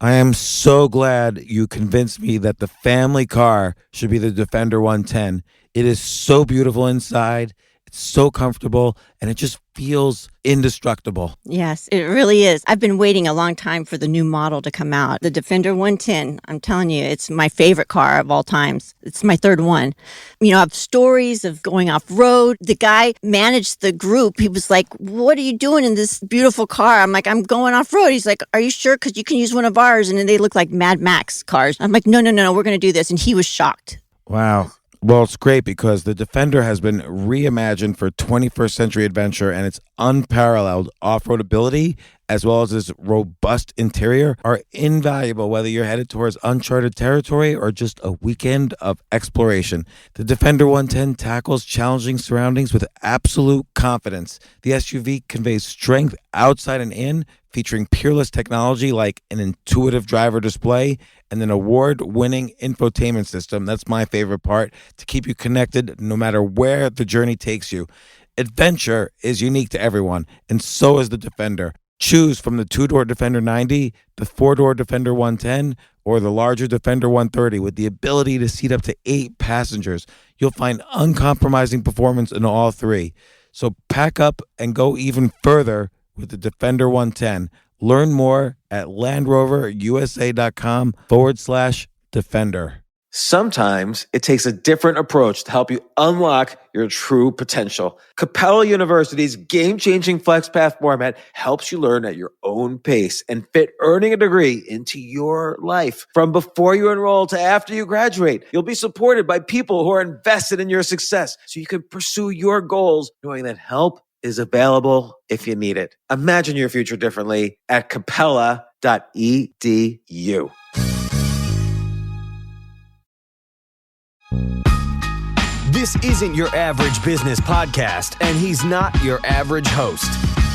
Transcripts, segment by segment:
I am so glad you convinced me that the family car should be the Defender 110. It is so beautiful inside, it's so comfortable, and it just feels indestructible. Yes, it really is. I've been waiting a long time for the new model to come out. The Defender 110, I'm telling you, it's my favorite car of all times. It's my third one. You know, I have stories of going off road. The guy managed the group. He was like, "What are you doing in this beautiful car?" I'm like, "I'm going off road." He's like, "Are you sure? Because you can use one of ours." And then they look like Mad Max cars. I'm like, no, we're going to do this. And he was shocked. Wow. Well, it's great because the Defender has been reimagined for 21st century adventure, and its unparalleled off-road ability as well as its robust interior are invaluable whether you're headed towards uncharted territory or just a weekend of exploration. The Defender 110 tackles challenging surroundings with absolute confidence. The SUV conveys strength outside and in, featuring peerless technology like an intuitive driver display and an award-winning infotainment system. That's my favorite part, to keep you connected no matter where the journey takes you. Adventure is unique to everyone, and so is the Defender. Choose from the two-door Defender 90, the four-door Defender 110, or the larger Defender 130 with the ability to seat up to 8 passengers. You'll find uncompromising performance in all three. So pack up and go even further with the Defender 110. Learn more at LandRoverUSA.com/Defender. Sometimes it takes a different approach to help you unlock your true potential. Capella University's game-changing FlexPath format helps you learn at your own pace and fit earning a degree into your life. From before you enroll to after you graduate, you'll be supported by people who are invested in your success so you can pursue your goals knowing that help is available if you need it. Imagine your future differently at capella.edu. This isn't your average business podcast, and he's not your average host.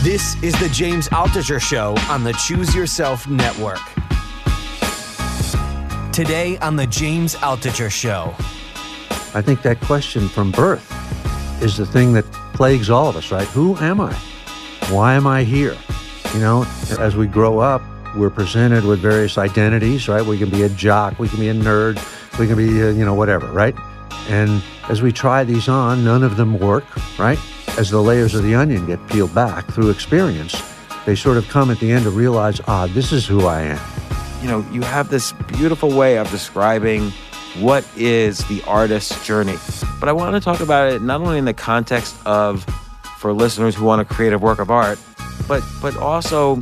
This is the James Altucher Show on the Choose Yourself Network. Today on the James Altucher Show. I think that question from birth is the thing that plagues all of us, right? Who am I? Why am I here? You know, as we grow up, we're presented with various identities, right? We can be a jock, we can be a nerd, we can be, whatever, right? And as we try these on, none of them work, right? As the layers of the onion get peeled back through experience, they sort of come at the end to realize, this is who I am. You know, you have this beautiful way of describing what is the artist's journey. But I want to talk about it not only in the context of, for listeners who want to create a work of art, but also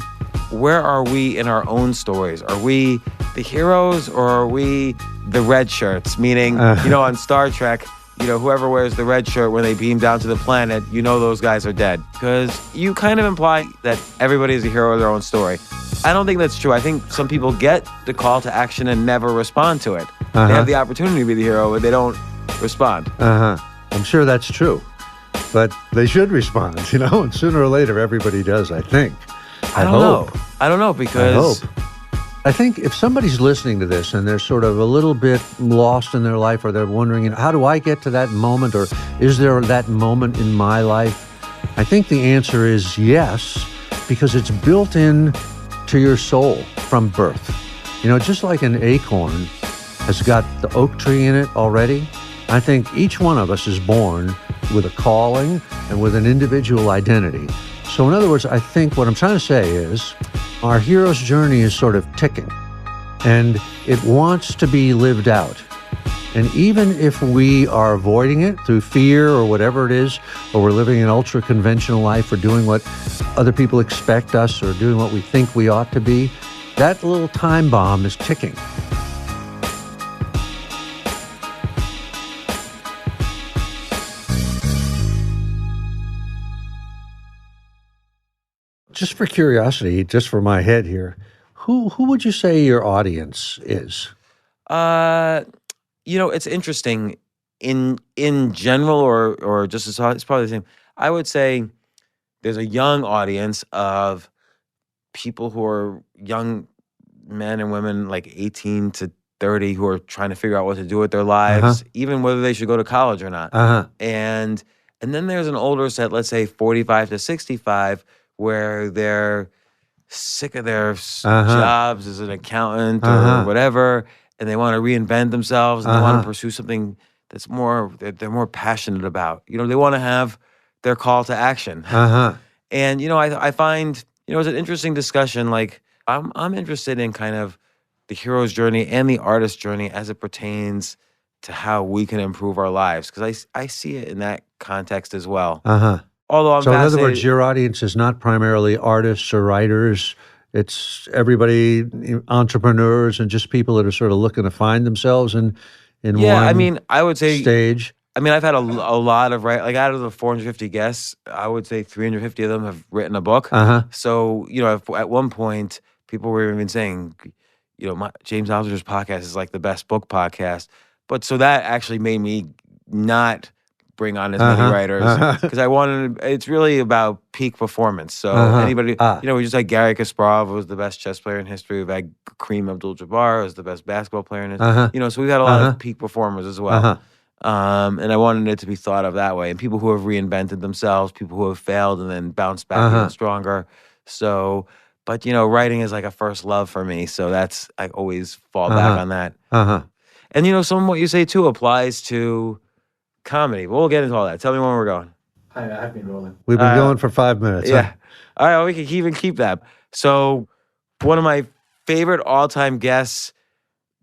where are we in our own stories? Are we the heroes or are we the red shirts? Meaning, on Star Trek, whoever wears the red shirt when they beam down to the planet, those guys are dead. Because you kind of imply that everybody is a hero of their own story. I don't think that's true. I think some people get the call to action and never respond to it. They have the opportunity to be the hero, but they don't respond. I'm sure that's true. But they should respond, and sooner or later everybody does, I think. I don't know because I think if somebody's listening to this and they're sort of a little bit lost in their life, or they're wondering, how do I get to that moment, or is there that moment in my life? I think the answer is yes, because it's built in to your soul from birth. Just like an acorn has got the oak tree in it already, I think each one of us is born with a calling and with an individual identity. So in other words, I think what I'm trying to say is our hero's journey is sort of ticking, and it wants to be lived out. And even if we are avoiding it through fear or whatever it is, or we're living an ultra-conventional life, or doing what other people expect us, or doing what we think we ought to be, that little time bomb is ticking. Just for curiosity, just for my head here, who would you say your audience is? It's interesting. In general, or just as it's probably the same. I would say there's a young audience of people who are young men and women, like 18 to 30, who are trying to figure out what to do with their lives, even whether they should go to college or not. And then there's an older set, let's say 45 to 65, where they're sick of their jobs as an accountant or whatever, and they want to reinvent themselves and they want to pursue something that's they're more passionate about. You know, they want to have their call to action. And you know, I find, you know, it's an interesting discussion. Like I'm interested in kind of the hero's journey and the artist's journey as it pertains to how we can improve our lives, because I see it in that context as well. Although I'm So in other fascinated. words, your audience is not primarily artists or writers. It's everybody, entrepreneurs and just people that are sort of looking to find themselves in one I mean, I would say stage. I mean, I've had a lot of like out of the 450 guests, I would say 350 of them have written a book. So, you know, at one point, people were even saying, you know, James Altucher's podcast is like the best book podcast. But so that actually made me not bring on as many writers, because I wanted, it's really about peak performance. So anybody, you know, we just had Gary Kasparov was the best chess player in history. We've had Kareem Abdul-Jabbar was the best basketball player in history. You know, so we've had a lot of peak performers as well. And I wanted it to be thought of that way. And people who have reinvented themselves, people who have failed and then bounced back even stronger. So, but you know, writing is like a first love for me. So that's, I always fall back on that. And you know, some of what you say too applies to comedy. But we'll get into all that. Tell me when we're going. I've been rolling. We've been going for 5 minutes. Yeah. All right, well, we can even keep that. So one of my favorite all-time guests,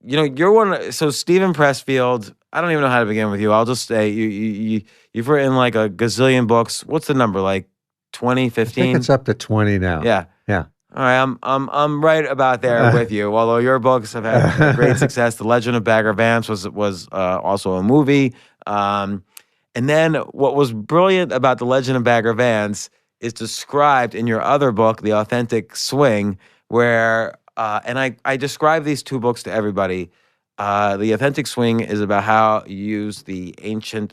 you know, you're one. So Stephen Pressfield, I don't even know how to begin with you. I'll just say you've written like a gazillion books. What's the number? Like 20, 15? I think it's up to 20 now. Yeah. Yeah. All right, I'm right about there with you. Although your books have had great success. The Legend of Bagger Vance was also a movie. And then what was brilliant about The Legend of Bagger Vance is described in your other book, The Authentic Swing, where and I describe these two books to everybody. The Authentic Swing is about how you use the ancient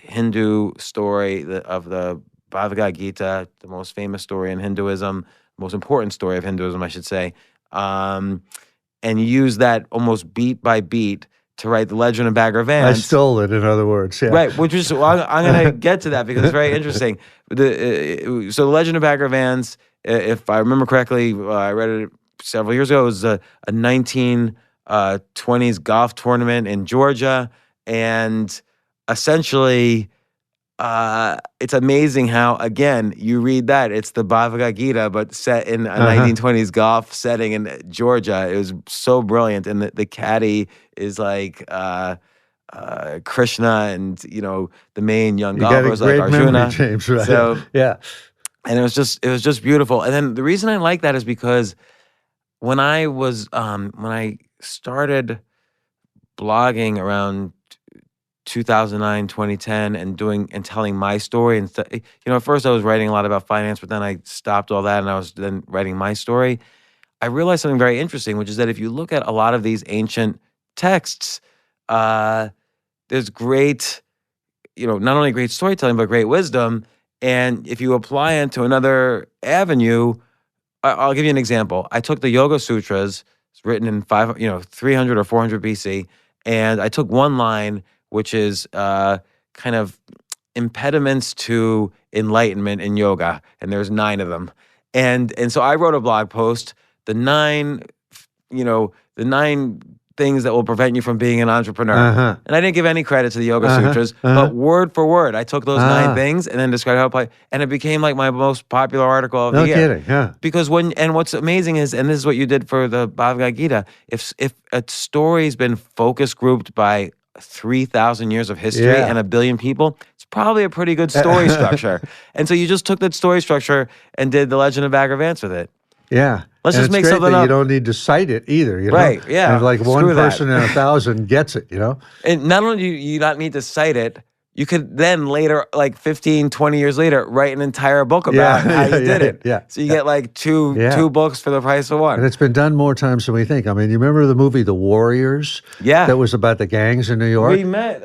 Hindu story of the Bhagavad Gita, the most famous story in Hinduism, most important story of Hinduism, I should say, and you use that almost beat by beat to write The Legend of Bagger Vance. I stole it, in other words. Yeah. Right, which is, well, I'm going to get to that because it's very interesting. So The Legend of Bagger Vance, if I remember correctly, I read it several years ago. It was a 1920s golf tournament in Georgia, and essentially, it's amazing how, again, you read that, it's the Bhagavad Gita, but set in a 1920s golf setting in Georgia. It was so brilliant. And the caddy is like Krishna, and, you know, the main young golfer was like Arjuna. Memory, James, right? So, yeah. And it was just beautiful. And then the reason I like that is because when I started blogging around 2009, 2010, and telling my story, and you know, at first I was writing a lot about finance, but then I stopped all that and I was then writing my story. I realized something very interesting, which is that if you look at a lot of these ancient texts, there's great, you know, not only great storytelling but great wisdom. And if you apply it to another avenue, I'll give you an example. I took the Yoga Sutras, it's written in 300 or 400 BC, and I took one line, which is kind of impediments to enlightenment in yoga, and there's 9 of them. And so I wrote a blog post, the 9 things that will prevent you from being an entrepreneur. And I didn't give any credit to the Yoga Sutras, but word for word, I took those 9 things and then described how to apply, and it became like my most popular article of the year. No kidding, yeah. Because what's amazing is, and this is what you did for the Bhagavad Gita, if a story's been focus grouped by 3,000 years of history and 1 billion people, it's probably a pretty good story structure. And so you just took that story structure and did The Legend of Bagger Vance with it. Yeah. Let's and just make great something that up. You don't need to cite it either. You know? Right, yeah. And like one Screw that. person in 1,000 gets it, you know? And not only do you not need to cite it, you could then later, like 15, 20 years later, write an entire book about how you did it. Yeah. So you get like two books for the price of one. And it's been done more times than we think. I mean, you remember the movie The Warriors? Yeah. That was about the gangs in New York? We met.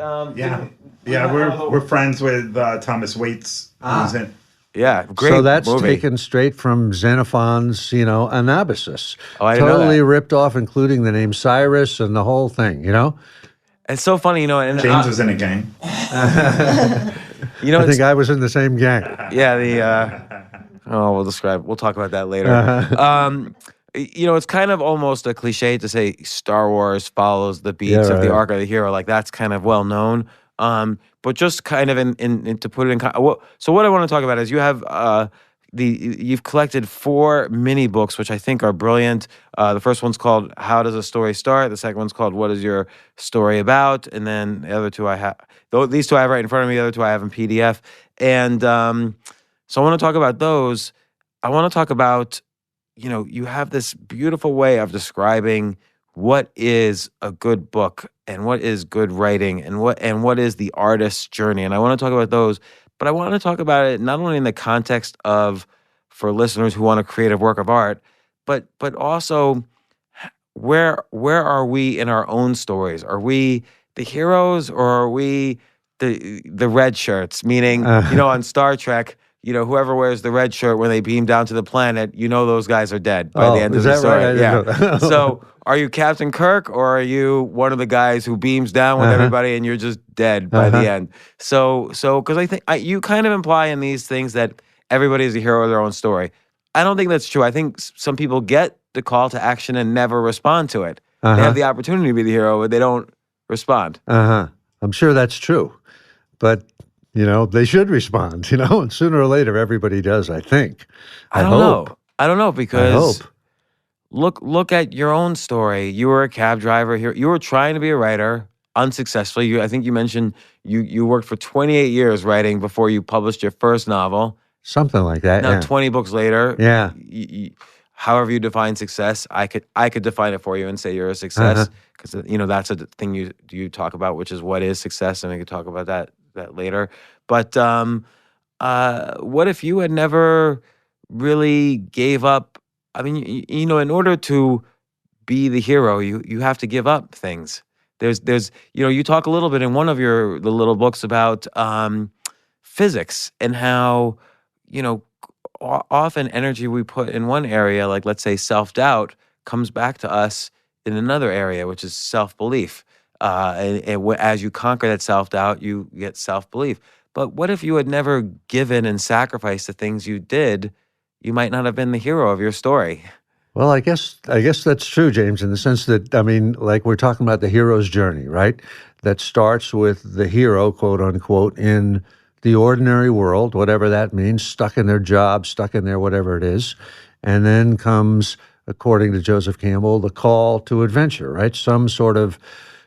We're friends with Thomas Waits. Who's in. Yeah, great So that's movie. taken straight from Xenophon's, Anabasis. Oh, I didn't know Totally that. ripped off, including the name Cyrus and the whole thing, you know? It's so funny, and James was in a gang. I think I was in the same gang. yeah, Oh, we'll talk about that later. Uh-huh. It's kind of almost a cliche to say Star Wars follows the Yeah, beats of the right. arc of the hero. Like that's kind of well known. But just kind of in to put it in. So what I want to talk about is you have you've collected 4 mini books, which I think are brilliant. The first one's called "How Does a Story Start?" The second one's called "What Is Your Story About?" And then the other two I have. These two I have right in front of me. The other two I have in PDF. And so I want to talk about those. I want to talk about, you have this beautiful way of describing what is a good book and what is good writing and what is the artist's journey. And I want to talk about those, but I want to talk about it not only in the context of for listeners who want a creative work of art, but also where are we in our own stories? Are we the heroes or are we the red shirts? Meaning, on Star Trek, whoever wears the red shirt when they beam down to the planet, those guys are dead by the end is of the that story. right? I didn't Yeah. know. So, are you Captain Kirk or are you one of the guys who beams down with everybody and you're just dead by the end? So because I think you kind of imply in these things that everybody is a hero of their own story. I don't think that's true. I think some people get the call to action and never respond to it. They have the opportunity to be the hero, but they don't respond. I'm sure that's true. But, they should respond, and sooner or later everybody does, I think. I don't know. I don't know because hope. look at your own story. You were a cab driver here. You were trying to be a writer unsuccessfully. I think you mentioned you worked for 28 years writing before you published your first novel. Something like that, Now yeah. 20 books later, Yeah. However you define success, I could define it for you and say you're a success because that's a thing you talk about, which is what is success, and we could talk about that later. But what if you had never really gave up? I mean, in order to be the hero, you have to give up things. There's you talk a little bit in one of the little books about physics and how often energy we put in one area, like let's say self-doubt, comes back to us in another area, which is self-belief. As you conquer that self-doubt, you get self-belief. But what if you had never given and sacrificed the things you did? You might not have been the hero of your story. Well, I guess that's true, James, in the sense that, like we're talking about the hero's journey, right? That starts with the hero, quote unquote, in the ordinary world, whatever that means, stuck in their job, stuck in their whatever it is. And then comes, according to Joseph Campbell, the call to adventure, right? Some sort of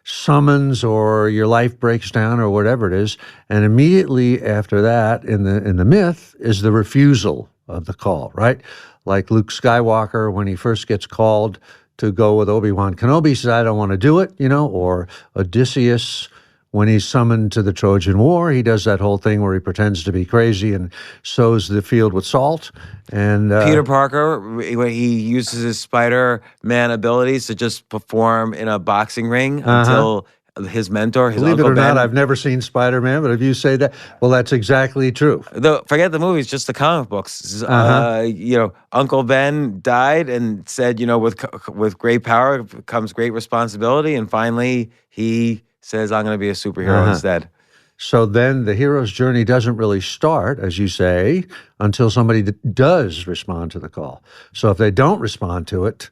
summons or your life breaks down or whatever it is. And immediately after that, in the myth, is the refusal of the call, right? Like Luke Skywalker, when he first gets called to go with Obi-Wan Kenobi, says, I don't want to do it, or Odysseus, when he's summoned to the Trojan War, he does that whole thing where he pretends to be crazy and sows the field with salt. And Peter Parker, when he uses his Spider-Man abilities to just perform in a boxing ring until his mentor, his believe Uncle it or Ben. not, I've never seen Spider-Man, but if you say that, well, that's exactly true. Forget the movies, just the comic books. Uncle Ben died and said, with great power comes great responsibility, and finally he says, I'm going to be a superhero instead. So then the hero's journey doesn't really start, as you say, until somebody does respond to the call. So if they don't respond to it,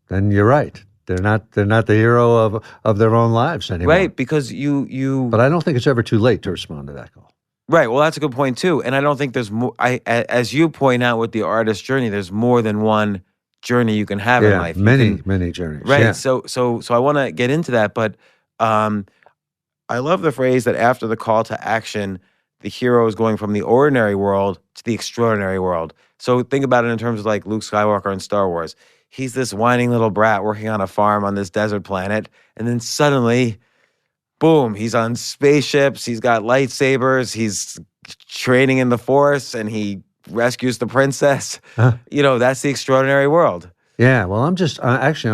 then you're right. They're not the hero of their own lives anymore. Right, because you. But I don't think it's ever too late to respond to that call. Right. Well, that's a good point too. And I don't think there's more. As you point out with the artist's journey, there's more than one journey you can have in life. Many journeys. Right. Yeah. So I want to get into that, but I love the phrase that after the call to action, the hero is going from the ordinary world to the extraordinary world. So think about it in terms of like Luke Skywalker in Star Wars. He's this whining little brat working on a farm on this desert planet, and then suddenly, boom, he's on spaceships, he's got lightsabers, he's training in the Force, and he rescues the princess. That's the extraordinary world. Yeah, well, I'm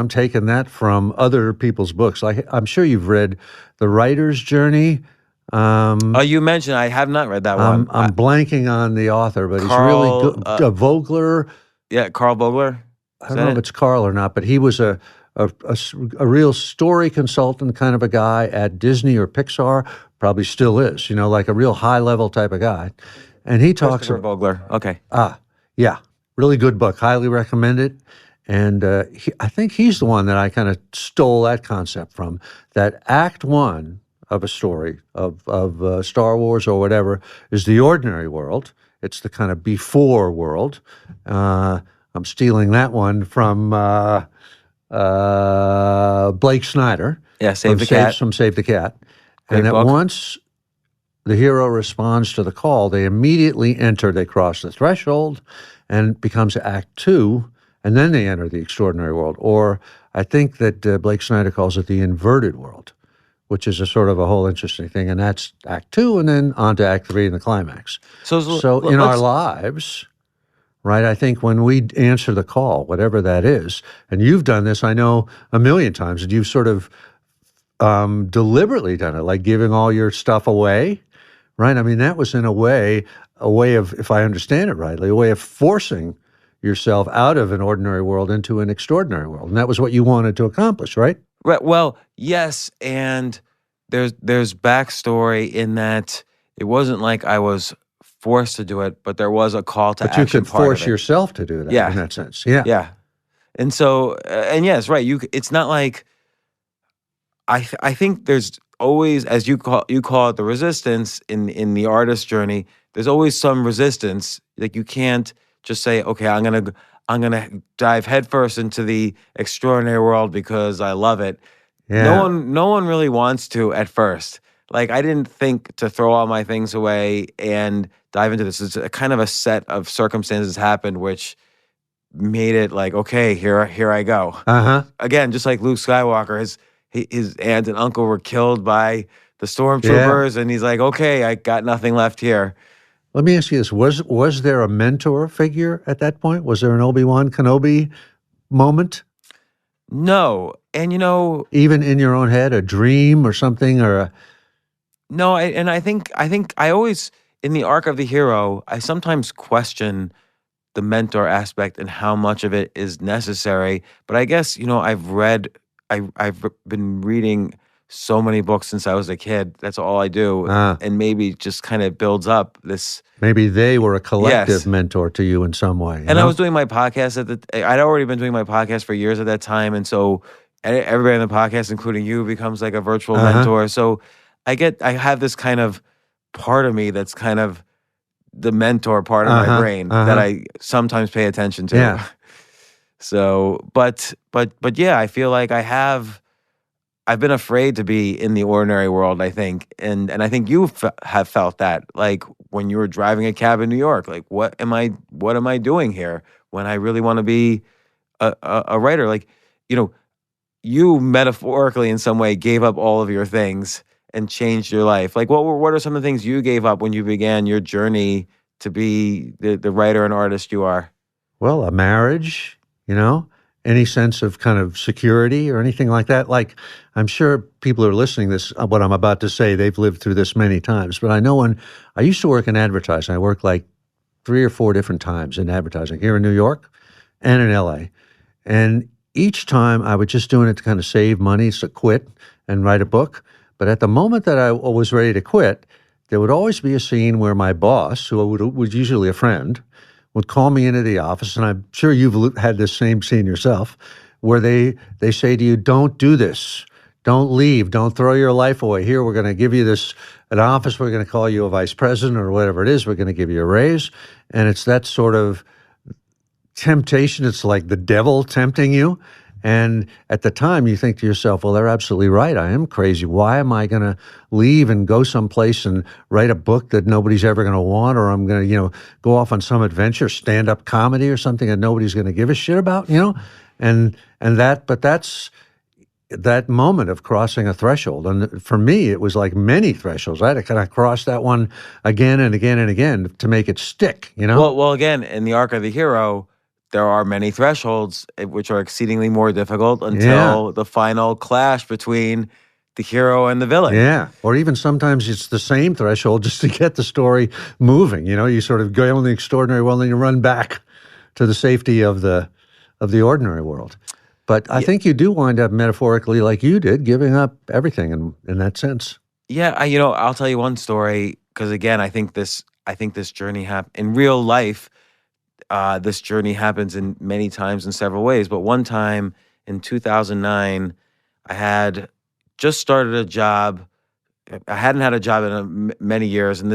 taking that from other people's books. Like, I'm sure you've read The Writer's Journey. You mentioned, I have not read that one. I'm blanking on the author, but Carl, he's really good. Vogler. Yeah, Carl Vogler. I don't know if it's Carl or not, but he was a real story consultant kind of a guy at Disney or Pixar, probably still is, like a real high-level type of guy. And he talks about Vogler. Okay. Yeah, really good book. Highly recommend it. And I think he's the one that I kind of stole that concept from. That Act One of a story of Star Wars or whatever is the ordinary world. It's the kind of before world. I'm stealing that one from Blake Snyder. Yeah, Save the Cat. From Save the Cat. Great And that book. once the hero responds to the call, they immediately enter, they cross the threshold, and it becomes Act Two, and then they enter the extraordinary world. Or I think that Blake Snyder calls it the inverted world, which is a sort of a whole interesting thing. And that's Act Two, and then on to Act Three and the climax. So in our lives, right, I think when we answer the call, whatever that is, and you've done this, I know, a million times, and you've sort of deliberately done it, like giving all your stuff away, right? I mean, that was in a way of, if I understand it rightly, a way of forcing yourself out of an ordinary world into an extraordinary world. And that was what you wanted to accomplish, right? Right. Well, yes, and there's backstory in that it wasn't like I was forced to do it, but there was a call to action. But you could force yourself to do that in that sense. Yeah. Yeah. And so, and yes, right. It's not like I think there's always, as you call it, the resistance in the artist journey. There's always some resistance. Like you can't just say, okay, I'm gonna dive headfirst into the extraordinary world because I love it. Yeah. No one really wants to at first. Like I didn't think to throw all my things away and dive into this. It's a kind of a set of circumstances happened which made it like, okay, here I go. Again, just like Luke Skywalker, his aunt and uncle were killed by the stormtroopers, and he's like, okay, I got nothing left here. Let me ask you this. Was there a mentor figure at that point? Was there an Obi-Wan Kenobi moment? No. And even in your own head, a dream or something, or No, I think I always, in the arc of the hero, I sometimes question the mentor aspect and how much of it is necessary. But I guess, I've been reading so many books since I was a kid. That's all I do. And maybe just kind of builds up this. Maybe they were a collective mentor to you in some way. And I was doing my podcast I'd already been doing my podcast for years at that time. And so everybody on the podcast, including you, becomes like a virtual mentor. So I have this kind of part of me that's kind of the mentor part of my brain that I sometimes pay attention to. Yeah. So, but yeah, I feel like I've been afraid to be in the ordinary world, I think. And I think you have felt that, like when you were driving a cab in New York, like what am I doing here when I really want to be a writer? Like, you metaphorically in some way gave up all of your things and changed your life. Like what are some of the things you gave up when you began your journey to be the writer and artist you are? Well, a marriage, any sense of kind of security or anything like that. Like, I'm sure people are listening to this, what I'm about to say, they've lived through this many times. But I know when I used to work in advertising, I worked like 3 or 4 different times in advertising here in New York and in LA. And each time I was just doing it to kind of save money, to quit and write a book. But at the moment that I was ready to quit, there would always be a scene where my boss, who was usually a friend, would call me into the office, and I'm sure you've had this same scene yourself, where they say to you, don't do this, don't leave, don't throw your life away. Here, we're going to give you an office, we're going to call you a vice president or whatever it is, we're going to give you a raise. And it's that sort of temptation. It's like the devil tempting you. And at the time, you think to yourself, well, they're absolutely right. I am crazy. Why am I going to leave and go someplace and write a book that nobody's ever going to want, or I'm going to, go off on some adventure, stand-up comedy or something that nobody's going to give a shit about, but that's that moment of crossing a threshold. And for me, it was like many thresholds. I had to kind of cross that one again and again and again to make it stick, Well, again, in the arc of the hero, there are many thresholds which are exceedingly more difficult until the final clash between the hero and the villain. Yeah, or even sometimes it's the same threshold just to get the story moving. You sort of go in the extraordinary world and you run back to the safety of the ordinary world. But I think you do wind up metaphorically, like you did, giving up everything in that sense. Yeah, I'll tell you one story because again, I think this journey happened in real life. this journey happens in many times in several ways. But one time in 2009, I had just started a job. I hadn't had a job in many years, and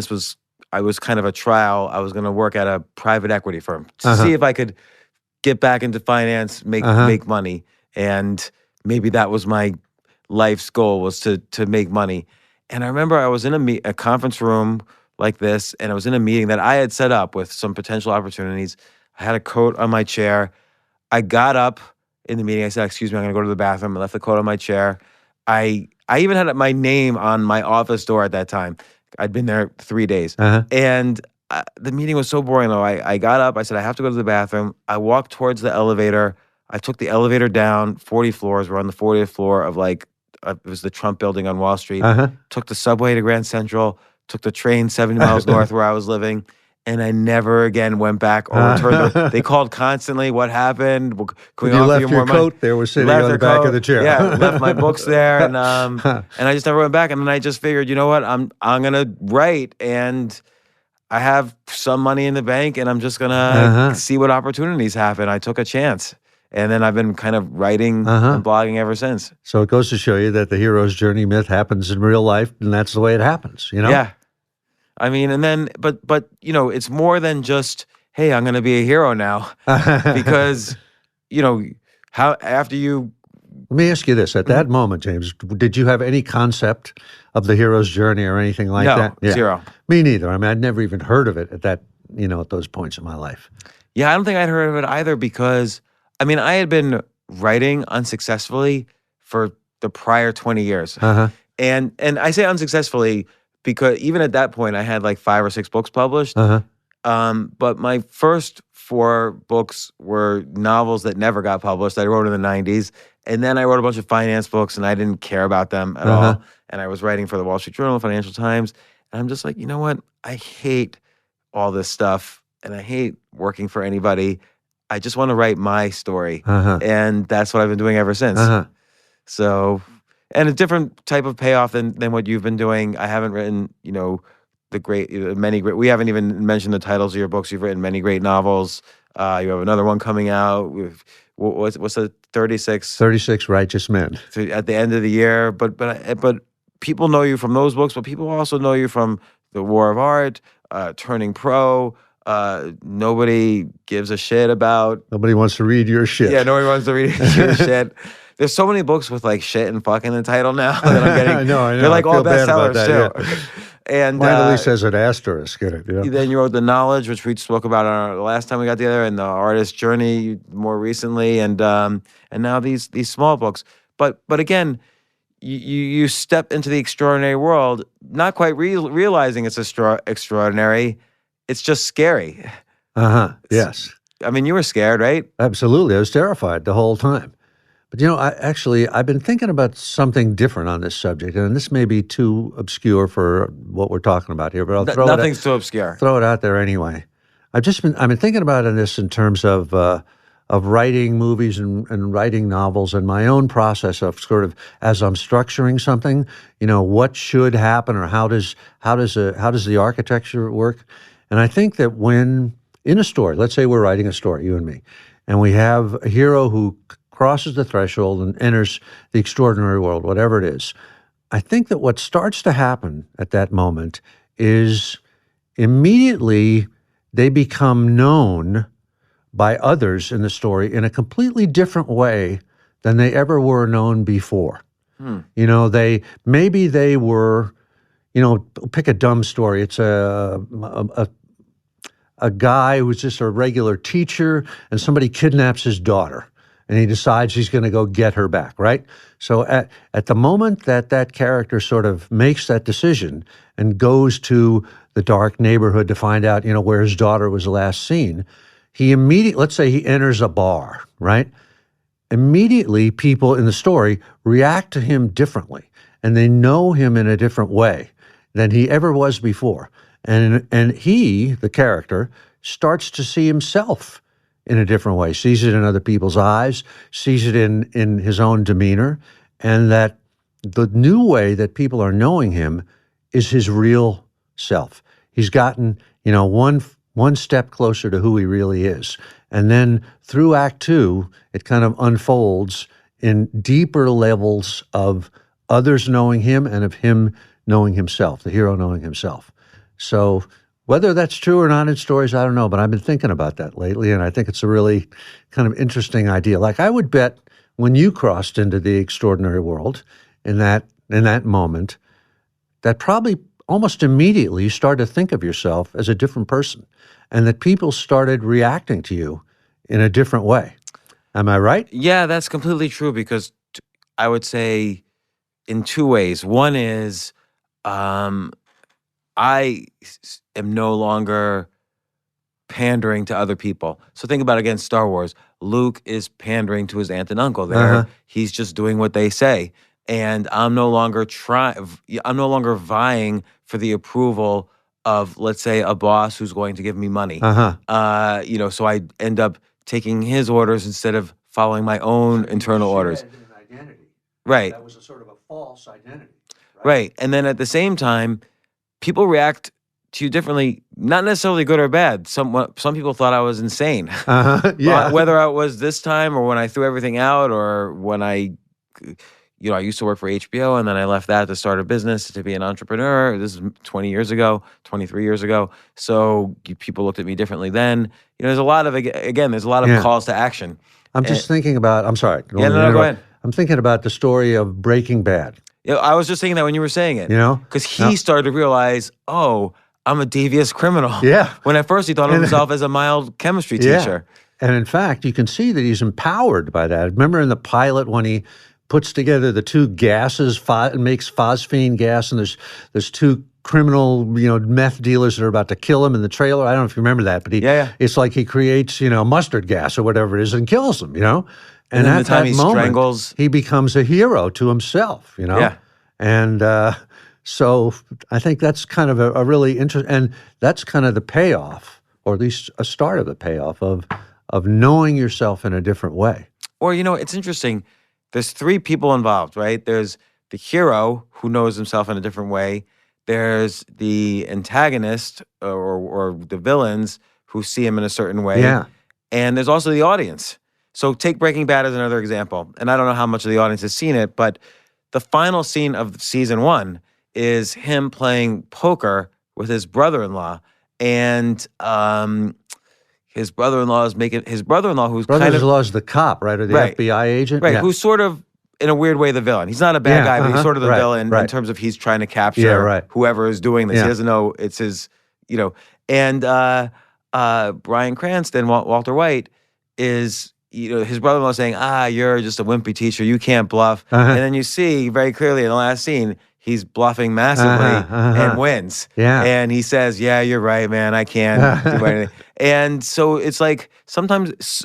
I was kind of a trial. I was going to work at a private equity firm to see if I could get back into finance, make money, and maybe that was my life's goal, was to make money. And I remember I was in a conference room like this, and I was in a meeting that I had set up with some potential opportunities. I had a coat on my chair. I got up in the meeting. I said, "Excuse me, I'm going to go to the bathroom." I left the coat on my chair. I even had my name on my office door at that time. I'd been there 3 days. And the meeting was so boring, though. I got up. I said, "I have to go to the bathroom." I walked towards the elevator. I took the elevator down 40 floors. We're on the 40th floor of it was the Trump building on Wall Street. Took the subway to Grand Central. Took the train 70 miles north where I was living. And I never again went back or returned. They called constantly. What happened? Can we You offer left you your more money? coat there, was sitting on the back of the chair. Yeah, left my books there, and I just never went back. And then I just figured, you know what? I'm gonna write, and I have some money in the bank, and I'm just gonna see what opportunities happen. I took a chance, and then I've been kind of writing and blogging ever since. So it goes to show you that the hero's journey myth happens in real life, and that's the way it happens, you know? Yeah. I mean, and then, but you know, it's more than just, hey, I'm going to be a hero now, because, you know, how after you. Let me ask you this: at that moment, James, did you have any concept of the hero's journey or anything like that? No, zero. Me neither. I mean, I'd never even heard of it at that, at those points in my life. Yeah, I don't think I'd heard of it either, because, I mean, I had been writing unsuccessful for the prior 20 years, and I say unsuccessfully because even at that point, I had like 5 or 6 books published. But my first 4 books were novels that never got published. I wrote in the 90s. And then I wrote a bunch of finance books, and I didn't care about them at all. And I was writing for the Wall Street Journal, Financial Times. And I'm just like, you know what? I hate all this stuff, and I hate working for anybody. I just want to write my story. And that's what I've been doing ever since. So... And a different type of payoff than what you've been doing. I haven't written, many great. We haven't even mentioned the titles of your books. You've written many great novels. You have another one coming out. What's the 36? 36 Righteous Men At the end of the year. But people know you from those books. But people also know you from The War of Art, Turning Pro. Nobody gives a shit about. Nobody wants to read your shit. Yeah, nobody wants to read your shit. There's so many books with like shit and fucking in the title now that I'm getting. I know. They're like all bestsellers too. Yeah. And mine at least has an asterisk in it. Then you wrote The Knowledge, which we spoke about the last time we got together, and The Artist's Journey more recently, and now these small books. But again, you step into the extraordinary world, not quite realizing it's extraordinary. It's just scary. Yes. I mean, you were scared, right? Absolutely. I was terrified the whole time. But, I've been thinking about something different on this subject, and this may be too obscure for what we're talking about here, but I'll throw nothing's too obscure. Throw it out there anyway. I've been thinking about this in terms of writing movies and writing novels, and my own process of sort of as I'm structuring something, what should happen, or how does the architecture work? And I think that when in a story, let's say we're writing a story, you and me, and we have a hero who crosses the threshold and enters the extraordinary world, whatever it is. I think that what starts to happen at that moment is immediately they become known by others in the story in a completely different way than they ever were known before. They were, pick a dumb story. It's a guy who's just a regular teacher, and somebody kidnaps his daughter. And he decides he's going to go get her back, right? So at the moment that character sort of makes that decision and goes to the dark neighborhood to find out, where his daughter was last seen, let's say he enters a bar, right? Immediately, people in the story react to him differently, and they know him in a different way than he ever was before. And he, the character, starts to see himself in a different way, sees it in other people's eyes, sees it in his own demeanor, and that the new way that people are knowing him is his real self. He's gotten, one step closer to who he really is. And then through Act Two, it kind of unfolds in deeper levels of others knowing him and of him knowing himself, the hero knowing himself. So whether that's true or not in stories, I don't know, but I've been thinking about that lately, and I think it's a really kind of interesting idea. Like, I would bet when you crossed into the extraordinary world in that moment, that probably almost immediately you started to think of yourself as a different person, and that people started reacting to you in a different way. Am I right? Yeah, that's completely true because I would say in two ways. One is I am no longer pandering to other people. So think about, again, Star Wars. Luke is pandering to his aunt and uncle there. He's just doing what they say. And I'm no longer vying for the approval of, let's say, a boss who's going to give me money. So I end up taking his orders instead of following my own internal orders. An identity. Right. That was a sort of a false identity. Right. And then at the same time, people react to you differently, not necessarily good or bad. Some people thought I was insane. Yeah. Whether I was this time or when I threw everything out or when I used to work for HBO and then I left that to start a business, to be an entrepreneur. This is 20 years ago, 23 years ago. So people looked at me differently then. There's a lot of, calls to action. I'm just thinking about, I'm sorry. Yeah, no, go ahead. I'm thinking about the story of Breaking Bad. Yeah, I was just thinking that when you were saying it. Because he started to realize, oh, I'm a devious criminal. Yeah. When at first he thought of himself as a mild chemistry teacher. And in fact, you can see that he's empowered by that. Remember in the pilot when he puts together the two gases, makes phosphine gas, and there's two criminal, meth dealers that are about to kill him in the trailer. I don't know if you remember that, but it's like he creates, mustard gas or whatever it is and kills them, And then at the time that he moment, strangles, he becomes a hero to himself, Yeah. And so I think that's kind of a really interesting, and that's kind of the payoff, or at least a start of the payoff of knowing yourself in a different way. Or, it's interesting. There's three people involved, right? There's the hero who knows himself in a different way. There's the antagonist or the villains who see him in a certain way. Yeah. And there's also the audience. So take Breaking Bad as another example. And I don't know how much of the audience has seen it, but the final scene of season 1 is him playing poker with his brother-in-law. And his brother-in-law is making his brother-in-law who's brother-in-law is the cop, right, or the FBI agent, right? Who's sort of in a weird way the villain. He's not a bad guy, but he's sort of the villain in terms of he's trying to capture whoever is doing this. He doesn't know it's his, And Bryan Cranston, Walter White, is his brother-in-law saying, you're just a wimpy teacher, you can't bluff. And then you see very clearly in the last scene, he's bluffing massively and wins. Yeah. And he says, yeah, you're right, man, I can't do anything. And so it's like sometimes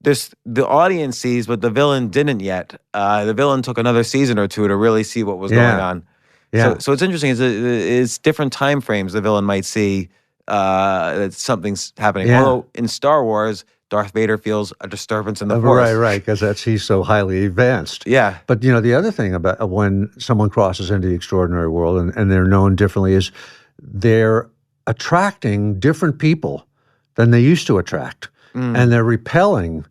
the audience sees, but the villain didn't yet. The villain took another season or two to really see what was going on. Yeah. So it's interesting. It's different time frames the villain might see that something's happening. Yeah. Although in Star Wars, Darth Vader feels a disturbance in the Force. Right, because he's so highly advanced. Yeah. But, the other thing about when someone crosses into the extraordinary world and they're known differently is they're attracting different people than they used to attract. And they're repelling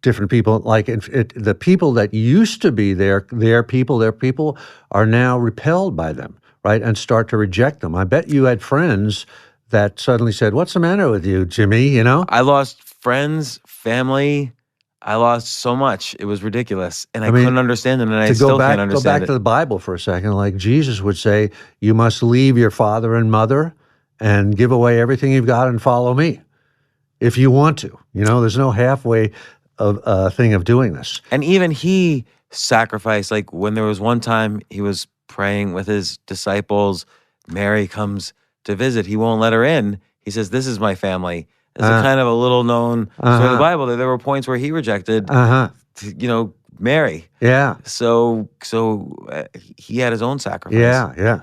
different people. Like the people that used to be their people are now repelled by them, right, and start to reject them. I bet you had friends that suddenly said, "What's the matter with you, Jimmy?" I lost friends, family. I lost so much. It was ridiculous. And I couldn't understand it, and I still can't understand it. Go back to the Bible for a second. Like Jesus would say, you must leave your father and mother and give away everything you've got and follow me if you want to. There's no halfway thing of doing this. And even he sacrificed, like when there was one time he was praying with his disciples, Mary comes to visit. He won't let her in. He says, this is my family. It's a kind of a little known sort of the Bible. There were points where he rejected, Mary. Yeah. So he had his own sacrifice. Yeah.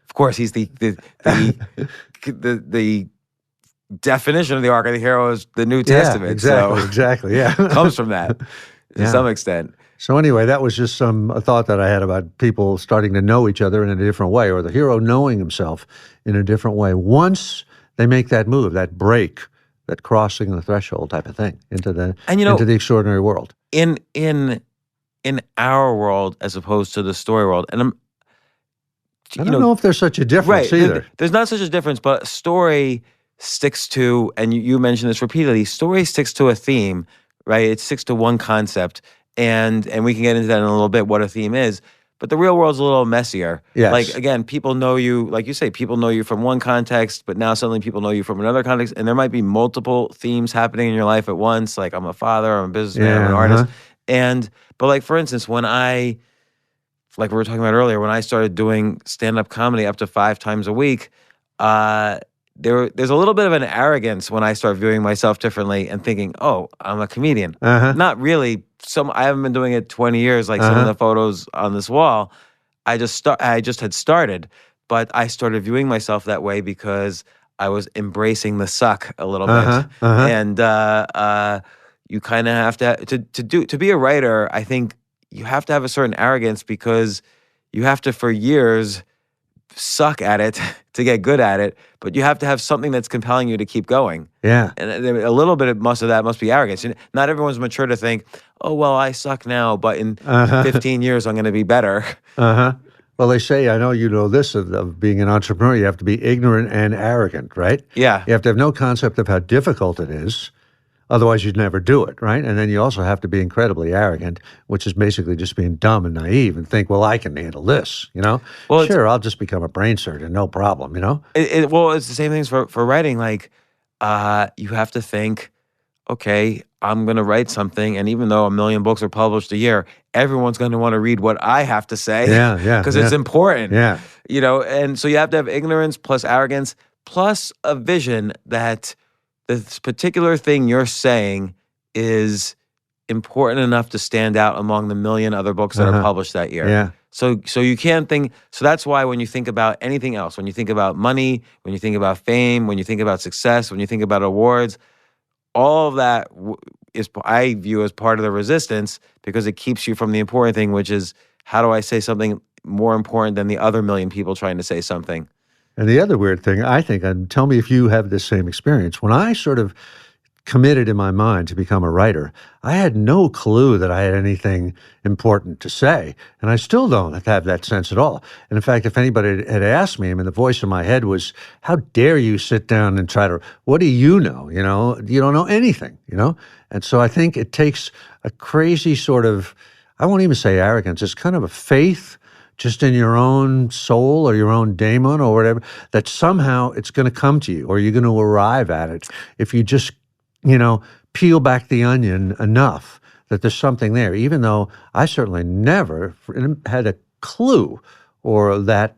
Of course, he's the definition of the arc of the hero is the New Testament. Exactly. Yeah. Comes from that to some extent. So anyway, that was just a thought that I had about people starting to know each other in a different way, or the hero knowing himself in a different way. Once they make that move, that break, that crossing the threshold type of thing into the into the extraordinary world. In our world as opposed to the story world, and I don't know if there's such a difference either. There's not such a difference, but story sticks to, and you mentioned this repeatedly, story sticks to a theme, right? It sticks to one concept, and we can get into that in a little bit, what a theme is. But the real world's a little messier. Yes. Like, again, people know you, like you say, people know you from one context, but now suddenly people know you from another context, and there might be multiple themes happening in your life at once. Like, I'm a father, I'm a businessman, I'm an artist. But like, for instance, when like we were talking about earlier, when I started doing stand-up comedy up to 5 times a week, there's a little bit of an arrogance when I start viewing myself differently and thinking, oh, I'm a comedian. Not really. I haven't been doing it 20 years, like some of the photos on this wall. I just had started, but I started viewing myself that way because I was embracing the suck a little bit. And you kind of have to be a writer, I think you have to have a certain arrogance because you have to, for years, suck at it to get good at it, but you have to have something that's compelling you to keep going. Yeah. And a little bit of that must be arrogance. Not everyone's mature to think, oh, well, I suck now, but in 15 years, I'm going to be better. Well, they say, I know you know this, of being an entrepreneur, you have to be ignorant and arrogant, right? Yeah. You have to have no concept of how difficult it is. Otherwise, you'd never do it, right? And then you also have to be incredibly arrogant, which is basically just being dumb and naive and think, well, I can handle this, you know? Well, sure, I'll just become a brain surgeon, no problem, you know? Well, it's the same things for writing. Like, you have to think, okay, I'm going to write something, and even though 1 million books are published a year, everyone's going to want to read what I have to say. Because it's important. You know, and so you have to have ignorance plus arrogance plus a vision that this particular thing you're saying is important enough to stand out among the 1 million other books that are published that year. So you can't think, so that's why when you think about anything else, when you think about money, when you think about fame, when you think about success, when you think about awards, all of that is, I view as part of the resistance because it keeps you from the important thing, which is how do I say something more important than the other 1 million people trying to say something? And the other weird thing, I think, and tell me if you have this same experience, when I sort of committed in my mind to become a writer, I had no clue that I had anything important to say. And I still don't have that sense at all. And in fact, if anybody had asked me, I mean, the voice in my head was, how dare you sit down and try to, what do you know? You know, you don't know anything, you know? And so I think it takes a crazy sort of, I won't even say arrogance, it's kind of a faith just in your own soul or your own daemon or whatever, that somehow it's going to come to you or you're going to arrive at it if you just, you know, peel back the onion enough that there's something there, even though I certainly never had a clue or that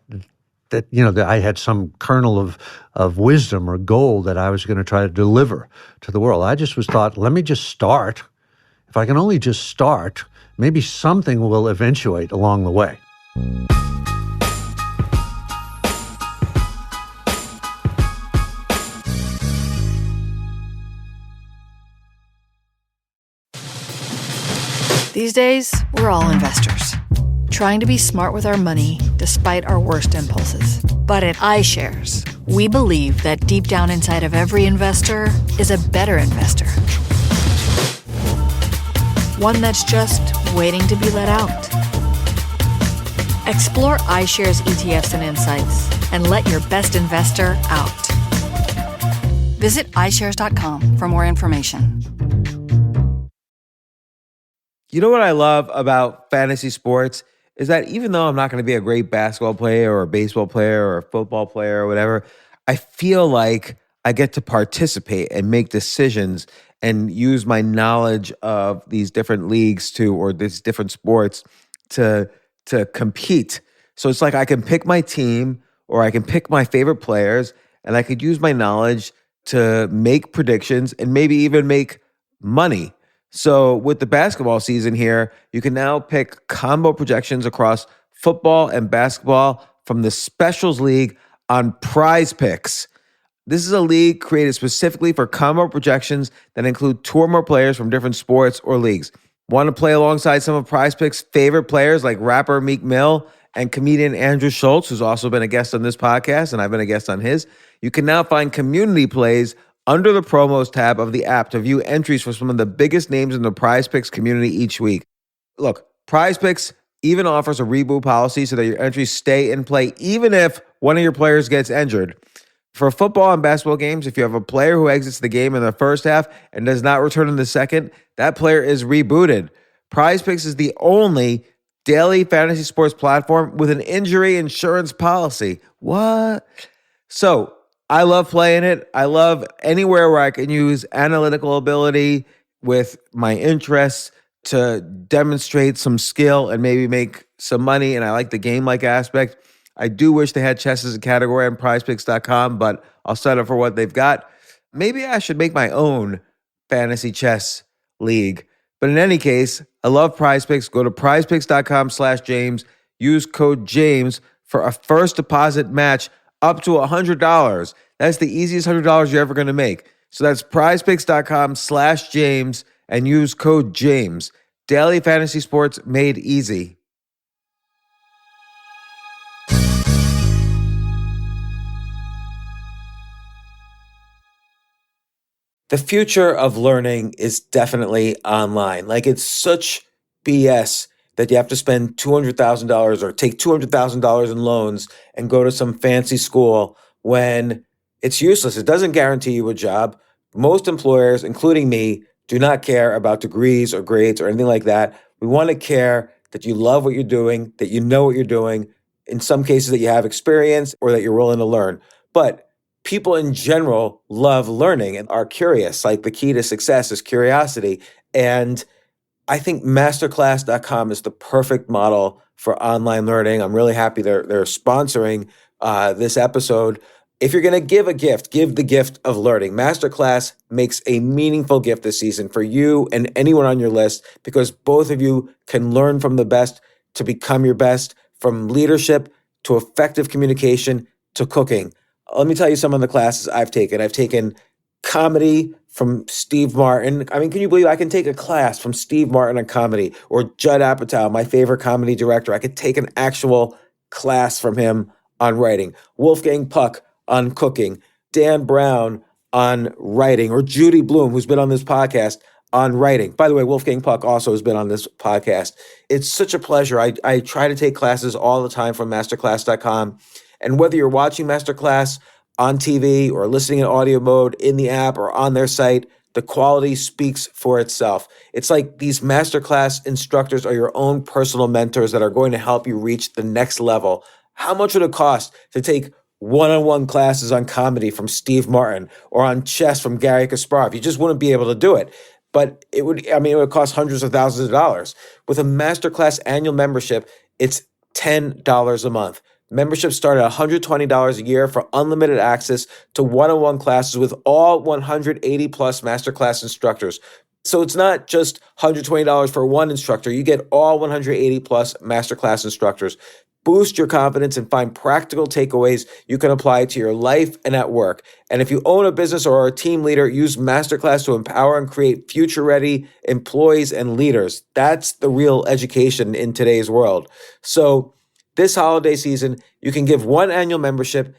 you know, that I had some kernel of wisdom or gold that I was going to try to deliver to the world. I just thought, let me just start. If I can only just start, maybe something will eventuate along the way. These days, we're all investors, trying to be smart with our money despite our worst impulses. But at iShares, we believe that deep down inside of every investor is a better investor. One that's just waiting to be let out. Explore iShares ETFs and insights and let your best investor out. Visit iShares.com for more information. You know what I love about fantasy sports is that even though I'm not going to be a great basketball player or a baseball player or a football player or whatever, I feel like I get to participate and make decisions and use my knowledge of these different leagues or these different sports to compete. So it's like I can pick my team or I can pick my favorite players and I could use my knowledge to make predictions and maybe even make money. So with the basketball season here, you can now pick combo projections across football and basketball from the Specials League on Prize Picks. This is a league created specifically for combo projections that include 2 or more players from different sports or leagues. Want to play alongside some of Prize Picks' favorite players like rapper Meek Mill and comedian Andrew Schultz, who's also been a guest on this podcast, and I've been a guest on his. You can now find community plays under the promos tab of the app to view entries for some of the biggest names in the Prize Picks community each week. Look, Prize Picks even offers a reboot policy so that your entries stay in play even if one of your players gets injured. For football and basketball games, if you have a player who exits the game in the first half and does not return in the second, that player is rebooted. Prize Picks is the only daily fantasy sports platform with an injury insurance policy. What? So I love playing it. I love anywhere where I can use analytical ability with my interests to demonstrate some skill and maybe make some money. And I like the game-like aspect. I do wish they had chess as a category on prizepicks.com, but I'll settle for what they've got. Maybe I should make my own fantasy chess league. But in any case, I love Prize Picks. Go to prizepicks.com/James. Use code James for a first deposit match up to $100. That's the easiest $100 you're ever going to make. So that's prizepicks.com/James and use code James. Daily fantasy sports made easy. The future of learning is definitely online. Like, it's such BS that you have to spend $200,000 or take $200,000 in loans and go to some fancy school when it's useless. It doesn't guarantee you a job. Most employers, including me, do not care about degrees or grades or anything like that. We want to care that you love what you're doing, that you know what you're doing, in some cases that you have experience or that you're willing to learn. But people in general love learning and are curious. Like, the key to success is curiosity. And I think masterclass.com is the perfect model for online learning. I'm really happy they're sponsoring this episode. If you're going to give a gift, give the gift of learning. Masterclass makes a meaningful gift this season for you and anyone on your list, because both of you can learn from the best to become your best, from leadership to effective communication to cooking. Let me tell you some of the classes I've taken. I've taken comedy from Steve Martin. I mean, can you believe I can take a class from Steve Martin on comedy, or Judd Apatow, my favorite comedy director? I could take an actual class from him on writing. Wolfgang Puck on cooking. Dan Brown on writing, or Judy Bloom, who's been on this podcast, on writing. By the way, Wolfgang Puck also has been on this podcast. It's such a pleasure. I try to take classes all the time from masterclass.com. And whether you're watching Masterclass on TV or listening in audio mode in the app or on their site, the quality speaks for itself. It's like these Masterclass instructors are your own personal mentors that are going to help you reach the next level. How much would it cost to take one-on-one classes on comedy from Steve Martin or on chess from Gary Kasparov? You just wouldn't be able to do it. But it would cost hundreds of thousands of dollars. With a Masterclass annual membership, it's $10 a month. Memberships start at $120 a year for unlimited access to one-on-one classes with all 180 plus Masterclass instructors. So it's not just $120 for one instructor. You get all 180 plus Masterclass instructors. Boost your confidence and find practical takeaways you can apply to your life and at work. And if you own a business or are a team leader, use Masterclass to empower and create future-ready employees and leaders. That's the real education in today's world. So this holiday season, you can give one annual membership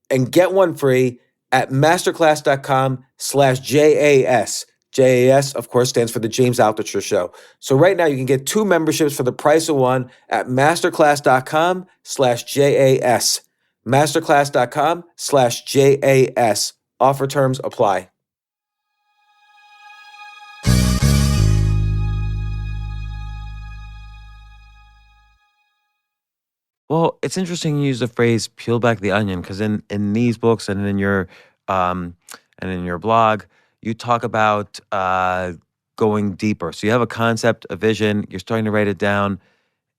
and get one free at masterclass.com/JAS. JAS, of course, stands for the James Altucher Show. So right now you can get two memberships for the price of one at masterclass.com/JAS. Masterclass.com/JAS. Offer terms apply. Well, it's interesting you use the phrase "peel back the onion," because in these books and in your blog, you talk about going deeper. So you have a concept, a vision. You're starting to write it down.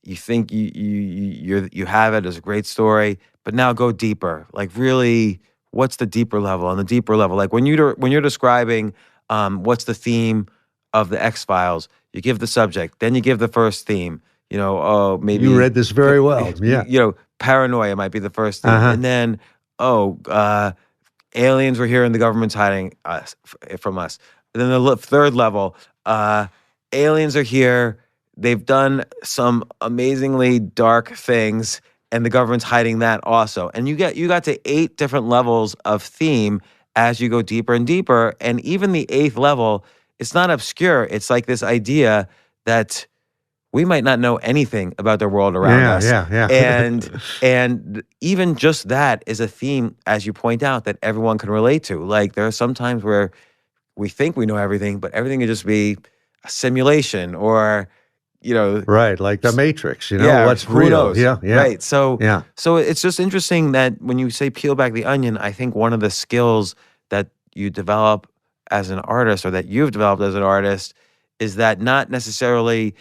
You think you have it as a great story, but now go deeper. Like, really, what's the deeper level? On the deeper level, like when you're describing what's the theme of the X-Files, you give the subject, then you give the first theme. Maybe you read this very well. Yeah. Paranoia might be the first theme, and then aliens were here and the government's hiding from us. And then the third level, aliens are here, they've done some amazingly dark things, and the government's hiding that also. And you got to 8 different levels of theme as you go deeper and deeper. And even the 8th level, it's not obscure. It's like this idea that we might not know anything about the world around us. Yeah. And even just that is a theme, as you point out, that everyone can relate to. Like, there are some times where we think we know everything, but everything could just be a simulation, or, Right, like the Matrix, what's who real. knows? Yeah. Right. So Yeah. so it's just interesting that when you say peel back the onion, I think one of the skills that you develop as an artist, or that you've developed as an artist, is that not necessarily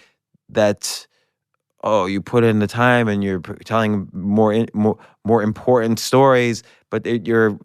that, you put in the time and you're telling more important stories, but the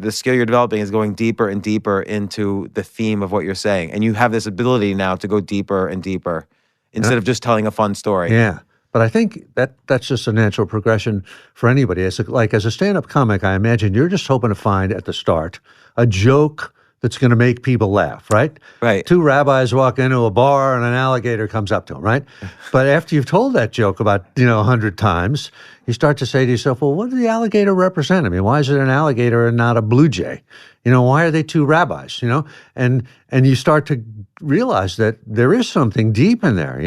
skill you're developing is going deeper and deeper into the theme of what you're saying, and you have this ability now to go deeper and deeper instead of just telling a fun story. Yeah. But I think that's just a natural progression for anybody. As a stand-up comic, I imagine you're just hoping to find at the start a joke that's going to make people laugh, right? Right. 2 rabbis walk into a bar and an alligator comes up to them, right? But after you've told that joke about, 100 times, you start to say to yourself, well, what does the alligator represent? I mean, why is it an alligator and not a blue jay? Why are they 2 rabbis, And you start to realize that there is something deep in there,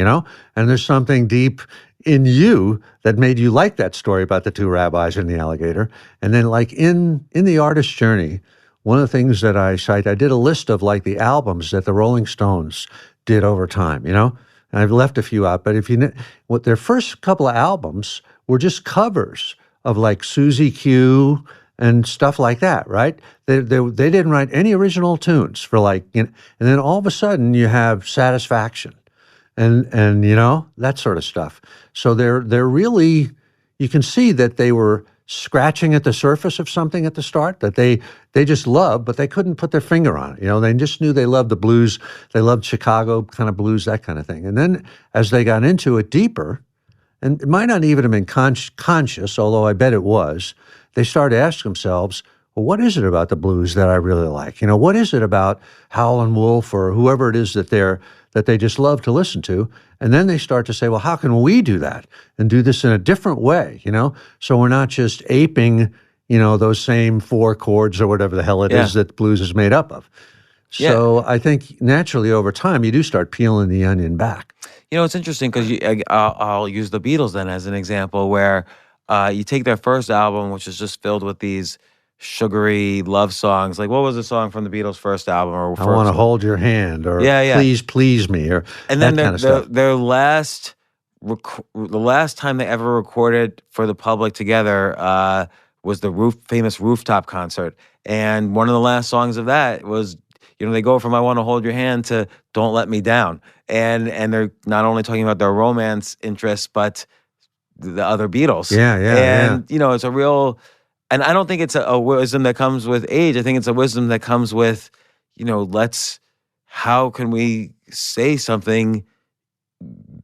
and there's something deep in you that made you like that story about the 2 rabbis and the alligator. And then, like, in the artist's journey, one of the things that I cite, I did a list of like the albums that the Rolling Stones did over time, and I've left a few out, but what their first couple of albums were just covers of like Susie Q and stuff like that, right? They didn't write any original tunes for and then all of a sudden you have Satisfaction and that sort of stuff. So they're really, you can see that they were scratching at the surface of something at the start that they just loved, but they couldn't put their finger on it. They just knew they loved the blues. They loved Chicago kind of blues, that kind of thing. And then as they got into it deeper, and it might not even have been conscious, although I bet it was, they started to ask themselves, well, what is it about the blues that I really like? What is it about Howlin' Wolf or whoever it is that they just love to listen to? And then they start to say, well, how can we do that and do this in a different way, So we're not just aping, those same 4 chords or whatever the hell it is that blues is made up of. So I think naturally over time, you do start peeling the onion back. It's interesting because I'll use the Beatles then as an example, where you take their first album, which is just filled with these sugary love songs. Like, what was the song from the Beatles' first album? Or I Want to Hold Your Hand, or Please Please Me, or and then that kind of stuff. Their last time they ever recorded for the public together was the famous rooftop concert. And one of the last songs of that was, they go from I Want to Hold Your Hand to Don't Let Me Down. And they're not only talking about their romance interests, but the other Beatles. And it's a real, and I don't think it's a wisdom that comes with age. I think it's a wisdom that comes with, how can we say something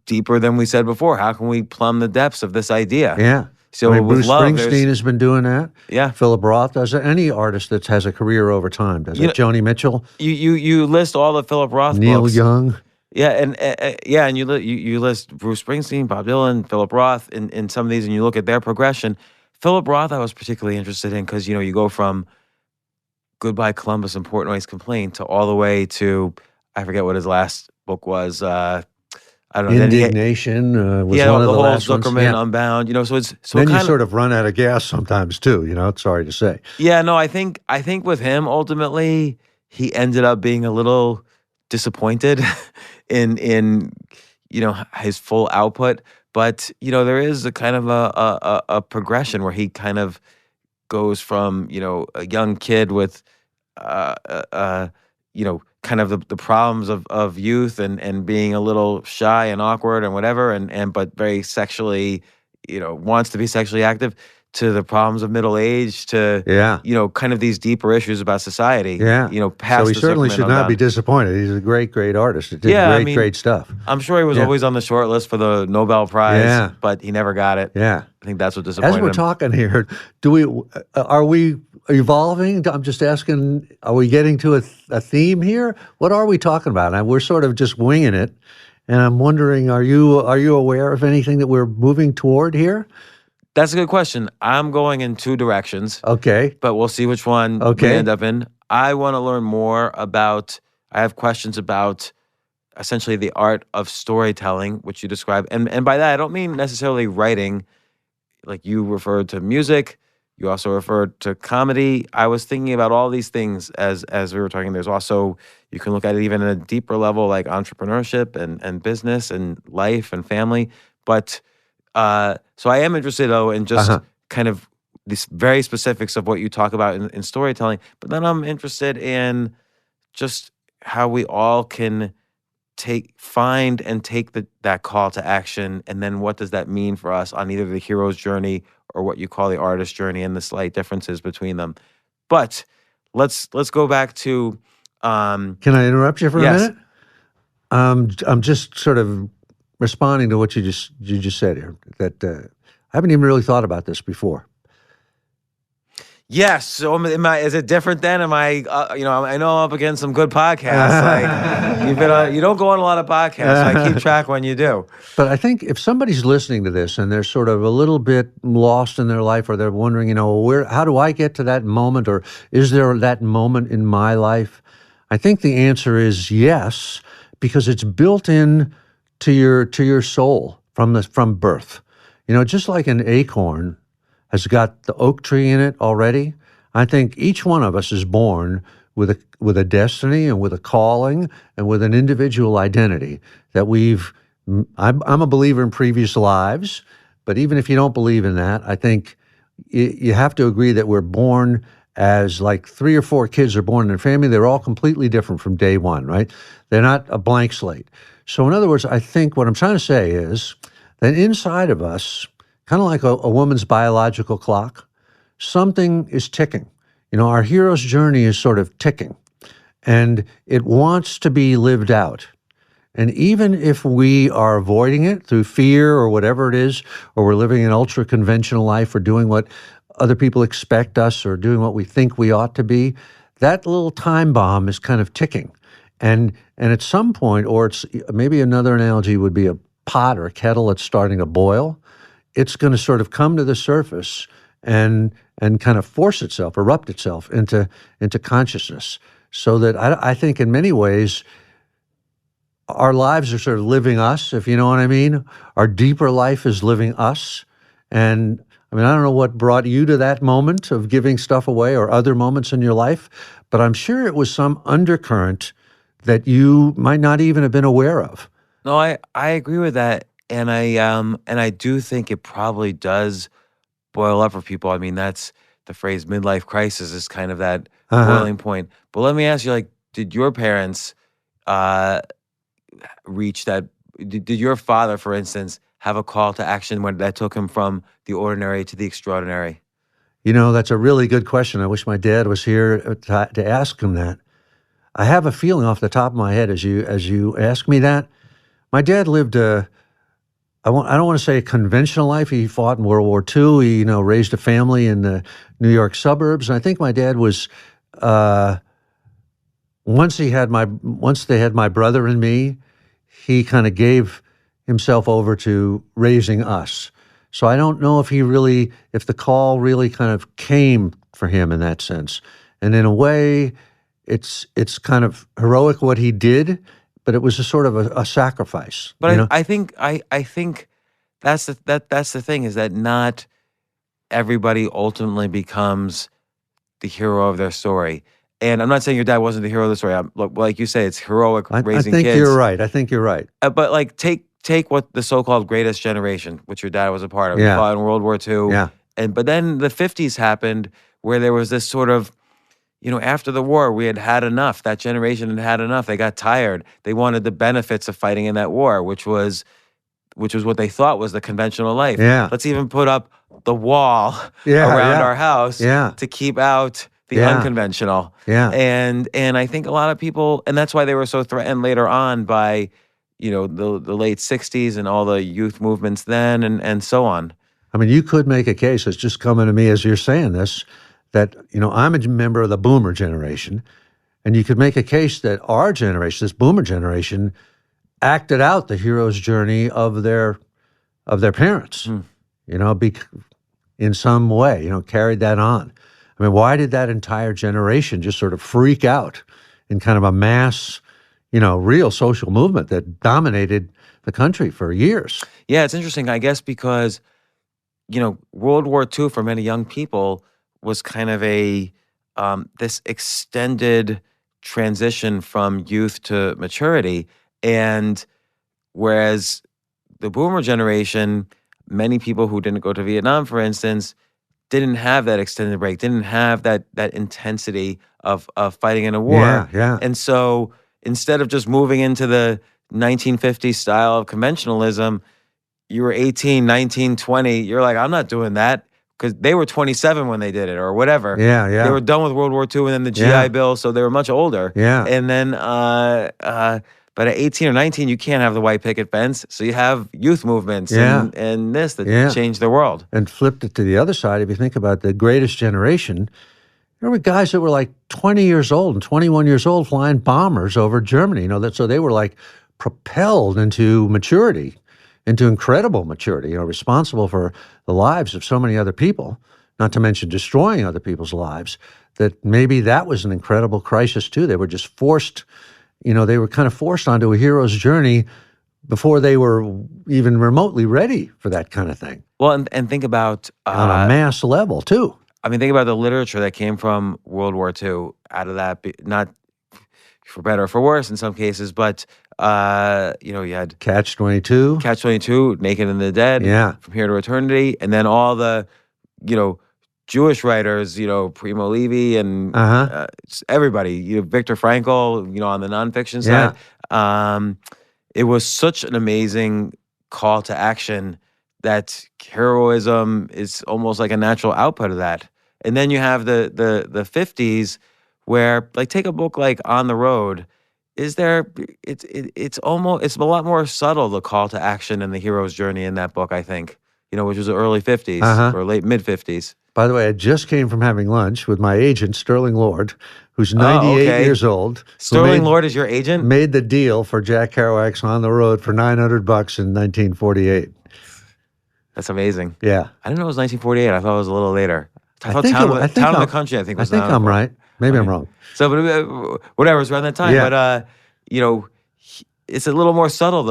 deeper than we said before? How can we plumb the depths of this idea? Yeah. So Bruce Springsteen has been doing that. Yeah. Philip Roth does it. Any artist that has a career over time does it. Joni Mitchell. You list all the Philip Roth Neil books. Young. Yeah, and you list Bruce Springsteen, Bob Dylan, Philip Roth in some of these, and you look at their progression. Philip Roth I was particularly interested in because, you go from Goodbye Columbus and Portnoy's Complaint to all the way to, I forget what his last book was, I don't know. Indignation was one of the last ones. Zuckerman, Unbound. So it's then you sort of run out of gas sometimes too. Sorry to say. Yeah, no, I think with him ultimately he ended up being a little disappointed in his full output. But there is a kind of a progression where he kind of goes from a young kid with kind of the problems of youth and being a little shy and awkward and whatever, and but very sexually, wants to be sexually active, to the problems of middle age, to kind of these deeper issues about society. Past so he certainly should not be disappointed. He's a great artist. He did great stuff. I'm sure he was always on the short list for the Nobel Prize, but he never got it. Yeah, I think that's what disappointed him. As we're talking here, are we evolving? I'm just asking, are we getting to a theme here? What are we talking about? And we're sort of just winging it. And I'm wondering, are you aware of anything that we're moving toward here? That's a good question. I'm going in two directions, Okay. but we'll see which one we Okay. end up in. I want to learn more about, I have questions about essentially the art of storytelling, which you describe. And by that, I don't mean necessarily writing, like you referred to music. You also referred to comedy. I was thinking about all these things as we were talking. There's also, you can look at it even at a deeper level, like entrepreneurship and business and life and family. But so I am interested, though, in just kind of these very specifics of what you talk about in storytelling. But then I'm interested in just how we all can find and take that call to action, and then what does that mean for us on either the hero's journey or what you call the artist's journey, and the slight differences between them. But let's go back to. Can I interrupt you for a minute? I'm just sort of responding to what you just said here. That I haven't even really thought about this before. Yes. So is it different then? Am I, I know I'm up against some good podcasts. Like you don't go on a lot of podcasts. So I keep track when you do. But I think if somebody's listening to this and they're sort of a little bit lost in their life, or they're wondering, how do I get to that moment, or is there that moment in my life? I think the answer is yes, because it's built in to your soul from birth. Just like an acorn has got the oak tree in it already, I think each one of us is born with a destiny and with a calling and with an individual identity that I'm a believer in previous lives, but even if you don't believe in that, I think you have to agree that we're born as like 3 or 4 kids are born in a family. They're all completely different from day one, right? They're not a blank slate. So in other words, I think what I'm trying to say is that inside of us, kind of like a woman's biological clock, something is ticking. Our hero's journey is sort of ticking, and it wants to be lived out. And even if we are avoiding it through fear or whatever it is, or we're living an ultra-conventional life, or doing what other people expect us, or doing what we think we ought to be, that little time bomb is kind of ticking. And at some point, or it's maybe another analogy would be a pot or a kettle that's starting to boil, it's going to sort of come to the surface and kind of force itself, erupt itself into consciousness. So that I think in many ways, our lives are sort of living us, if you know what I mean. Our deeper life is living us. And I don't know what brought you to that moment of giving stuff away, or other moments in your life, but I'm sure it was some undercurrent that you might not even have been aware of. No, I agree with that. And I do think it probably does boil up for people. I mean, that's the phrase midlife crisis is kind of that boiling point. But let me ask you, like, did your parents reach that? Did your father, for instance, have a call to action that took him from the ordinary to the extraordinary? That's a really good question. I wish my dad was here to ask him that. I have a feeling off the top of my head as you ask me that. My dad lived I don't want to say a conventional life. He fought in World War II. He, raised a family in the New York suburbs. And I think my dad was, once they had my brother and me, he kind of gave himself over to raising us. So I don't know if the call really kind of came for him in that sense. And in a way, it's kind of heroic what he did, but it was a sort of a sacrifice. But I think that's the thing, is that not everybody ultimately becomes the hero of their story. And I'm not saying your dad wasn't the hero of the story. Like you say, it's heroic raising kids. I think you're right. But like take what the so-called greatest generation, which your dad was a part of. Yeah. He fought in World War II. Yeah. But then the 50s happened, where there was this sort of, after the war, we had enough. That generation had enough. They got tired. They wanted the benefits of fighting in that war, which was what they thought was the conventional life. Yeah. Let's even put up the wall around our house to keep out the unconventional. Yeah. And I think a lot of people, and that's why they were so threatened later on by, the late 60s and all the youth movements then and so on. You could make a case, it's just coming to me as you're saying this, that, I'm a member of the boomer generation, and you could make a case that our generation, this boomer generation, acted out the hero's journey of their parents, in some way, carried that on. I mean, why did that entire generation just sort of freak out in kind of a mass, real social movement that dominated the country for years? Yeah, it's interesting, I guess, because, World War II for many young people was kind of this extended transition from youth to maturity. And whereas the boomer generation, many people who didn't go to Vietnam, for instance, didn't have that extended break, didn't have that intensity of fighting in a war. Yeah, yeah. And so instead of just moving into the 1950s style of conventionalism, you were 18, 19, 20, you're like, I'm not doing that, because they were 27 when they did it or whatever. Yeah, yeah. They were done with World War II and then the GI Yeah. Bill, so they were much older. Yeah. And then, but at 18 or 19, you can't have the white picket fence, so you have youth movements Yeah. and this that Yeah. changed the world. And flipped it to the other side, if you think about the greatest generation, there were guys that were like 20 years old and 21 years old flying bombers over Germany. So they were like propelled into maturity, into incredible maturity, responsible for the lives of so many other people, not to mention destroying other people's lives, that maybe that was an incredible crisis too. They were just forced, they were kind of forced onto a hero's journey before they were even remotely ready for that kind of thing. Well, and think about On a mass level too. I mean, think about the literature that came from World War II out of that, not for better or for worse in some cases, but, you had Catch-22. Catch-22, Naked and the Dead, Yeah. From Here to Eternity, and then all the, Jewish writers, Primo Levi and everybody, Viktor Frankl, on the nonfiction side. It was such an amazing call to action that heroism is almost like a natural output of that. And then you have the 50s where, like, take a book like On the Road. It's a lot more subtle, the call to action and the hero's journey in that book, I think, which was the early 50s or late mid 50s. By the way, I just came from having lunch with my agent, Sterling Lord, who's 98 years old. Sterling Lord is your agent? Made the deal for Jack Kerouac's On the Road for $900 in 1948. That's amazing. Yeah. I didn't know it was 1948. I thought it was a little later. I thought think Town it- I of think the I'm- Country, I think, was I think I'm right. Maybe I'm wrong. So, but whatever, it was around that time. Yeah. But, it's a little more subtle,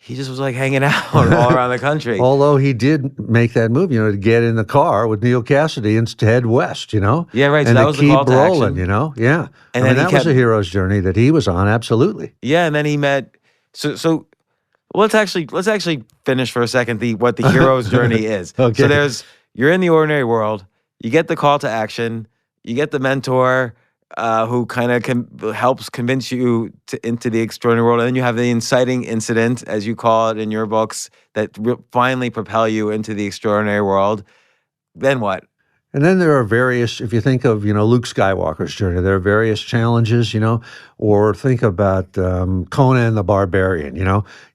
he just was like hanging out all around the country. Although he did make that move, to get in the car with Neil Cassidy and to head west, Yeah, right. So and that to was the keep call to rolling, action. Yeah. And I then mean, he that kept- was a hero's journey that he was on, absolutely. Yeah, and then he met. So let's actually finish for a second what the hero's journey is. Okay. So you're in the ordinary world. You get the call to action. You get the mentor who kind of helps convince you into the extraordinary world, and then you have the inciting incident, as you call it in your books, that finally propel you into the extraordinary world. Then what? And then there are various, if you think of, Luke Skywalker's journey, there are various challenges, or think about Conan the Barbarian,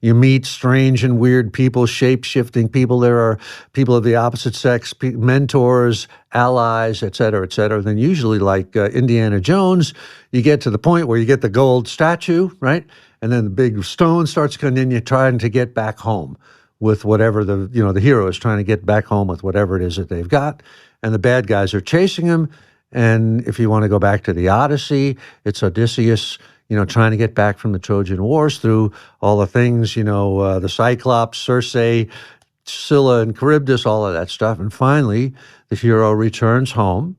You meet strange and weird people, shape-shifting people. There are people of the opposite sex, mentors, allies, et cetera, et cetera. Then usually, like Indiana Jones, you get to the point where you get the gold statue, right? And then the big stone starts coming in, you're trying to get back home with whatever the hero is trying to get back home with whatever it is that they've got. And the bad guys are chasing him. And if you want to go back to the Odyssey, it's Odysseus, trying to get back from the Trojan Wars through all the things, the Cyclops, Circe, Scylla and Charybdis, all of that stuff. And finally, the hero returns home,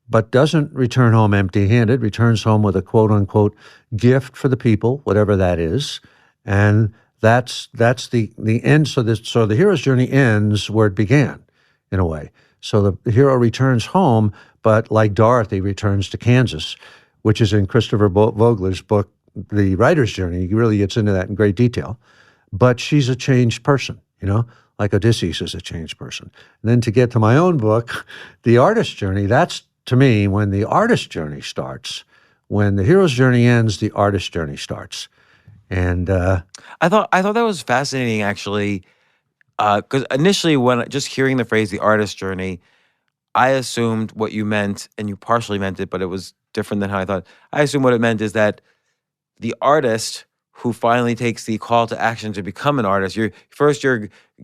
but doesn't return home empty-handed, returns home with a quote-unquote gift for the people, whatever that is. And that's the end. So the hero's journey ends where it began, in a way. So the hero returns home, but like Dorothy, returns to Kansas, which is in Christopher Vogler's book, The Writer's Journey. He really gets into that in great detail. But she's a changed person, like Odysseus is a changed person. And then to get to my own book, The Artist's Journey, that's, to me, when the artist's journey starts. When the hero's journey ends, the artist's journey starts. And I thought that was fascinating, actually, because initially, when just hearing the phrase "the artist's journey," I assumed what you meant, and you partially meant it, but it was different than how I thought. I assumed what it meant is that the artist who finally takes the call to action to become an artist. You're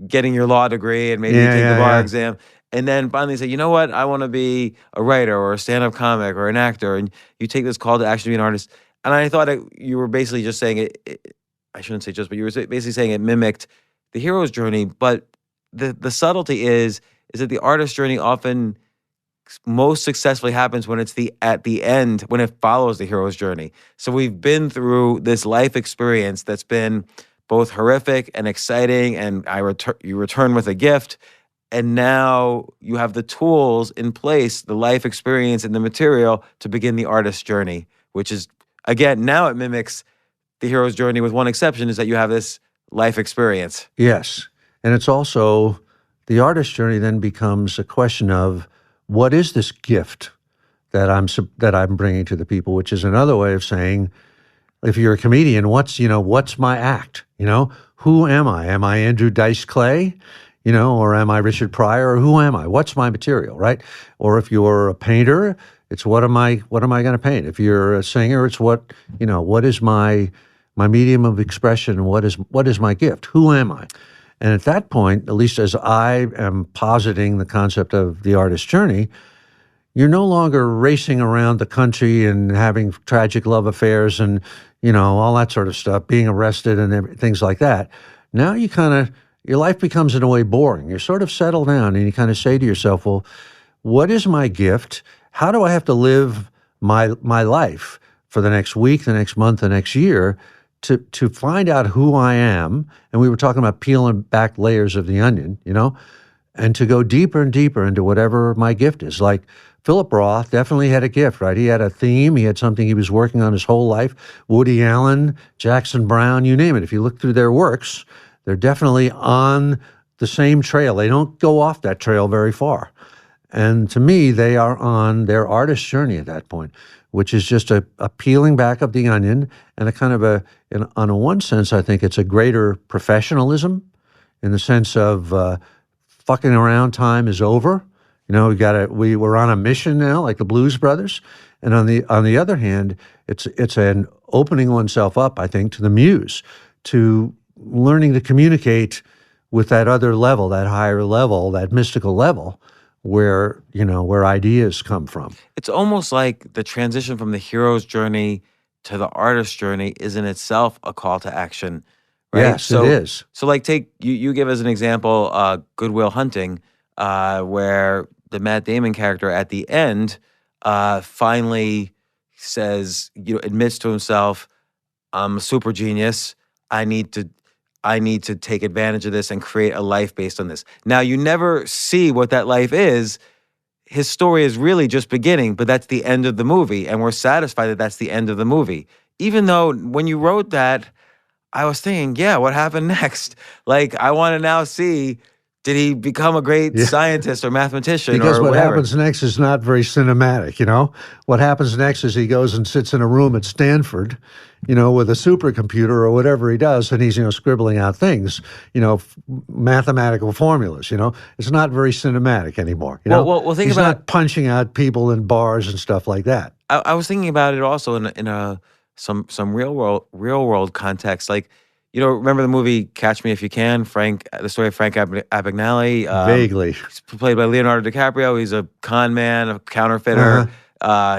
getting your law degree and maybe you take the bar exam, and then finally say, you know what, I want to be a writer or a stand-up comic or an actor, and you take this call to action to be an artist. And I thought you were basically just saying I shouldn't say just, but you were basically saying it mimicked the hero's journey. But the subtlety is that the artist's journey often most successfully happens when it's at the end, when it follows the hero's journey. So we've been through this life experience that's been both horrific and exciting, and you return with a gift, and now you have the tools in place, the life experience and the material to begin the artist's journey, which is, again, now it mimics the hero's journey with one exception, is that you have this life experience. Yes. And it's also, the artist's journey then becomes a question of, what is this gift that I'm bringing to the people? Which is another way of saying, if you're a comedian, what's my act? Who am I? Am I Andrew Dice Clay? Or am I Richard Pryor? Or who am I? What's my material, right? Or if you're a painter, it's what am I going to paint? If you're a singer, it's what is my medium of expression? What is my gift? Who am I? And at that point, at least as I am positing the concept of the artist's journey, you're no longer racing around the country and having tragic love affairs and, all that sort of stuff, being arrested and things like that. Now your life becomes in a way boring. You're sort of settled down and you kind of say to yourself, well, what is my gift? How do I have to live my life for the next week, the next month, the next year to find out who I am? And we were talking about peeling back layers of the onion, and to go deeper and deeper into whatever my gift is. Like Philip Roth definitely had a gift, right? He had a theme. He had something he was working on his whole life. Woody Allen, Jackson Brown, you name it. If you look through their works, they're definitely on the same trail. They don't go off that trail very far. And to me, they are on their artist's journey at that point, which is just a peeling back of the onion and a kind of on a one sense, I think it's a greater professionalism in the sense of fucking around time is over. We're on a mission now, like the Blues Brothers. And on the other hand, it's an opening oneself up, I think, to the muse, to learning to communicate with that other level, that higher level, that mystical level, where ideas come from. It's almost like the transition from the hero's journey to the artist's journey is in itself a call to action, right? Yes, it is. So like take, you give as an example, Good Will Hunting, where the Matt Damon character at the end finally says, admits to himself, I'm a super genius. I need to take advantage of this and create a life based on this. Now, you never see what that life is. His story is really just beginning, but that's the end of the movie, and we're satisfied that that's the end of the movie. Even though when you wrote that, I was thinking, yeah, what happened next? Like, I want to now see, did he become a great scientist or mathematician because or what whatever? happens next is not very cinematic, What happens next is he goes and sits in a room at Stanford, with a supercomputer or whatever he does, and he's, scribbling out things, mathematical formulas, It's not very cinematic anymore, Well, think he's about not punching out people in bars and stuff like that. I was thinking about it also in some real world context. Like, remember the movie Catch Me If You Can? The story of Frank Abagnale. Vaguely. He's played by Leonardo DiCaprio. He's a con man, a counterfeiter.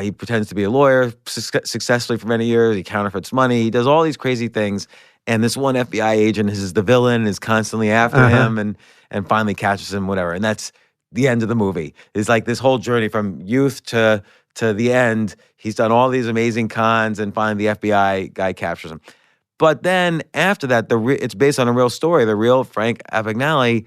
He pretends to be a lawyer successfully for many years. He counterfeits money. He does all these crazy things. And this one FBI agent is the villain, is constantly after him and finally catches him, whatever. And that's the end of the movie. It's like this whole journey from youth to the end. He's done all these amazing cons, and finally the FBI guy captures him. But then after that, it's based on a real story. The real Frank Abagnale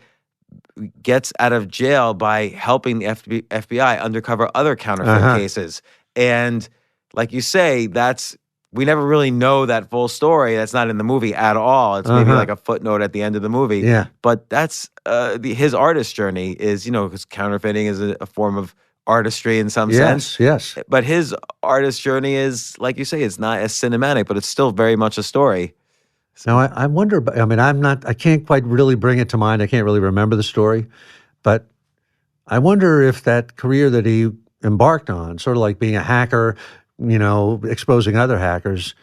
gets out of jail by helping the FBI uncover other counterfeit cases. And like you say, we never really know that full story. That's not in the movie at all. It's maybe like a footnote at the end of the movie. Yeah. But that's his artist journey is, because counterfeiting is a form of artistry in some sense. Yes. But his artist journey is, like you say, it's not as cinematic, but it's still very much a story. Now, I wonder, I can't quite really bring it to mind. I can't really remember the story. But I wonder if that career that he embarked on, sort of like being a hacker, exposing other hackers,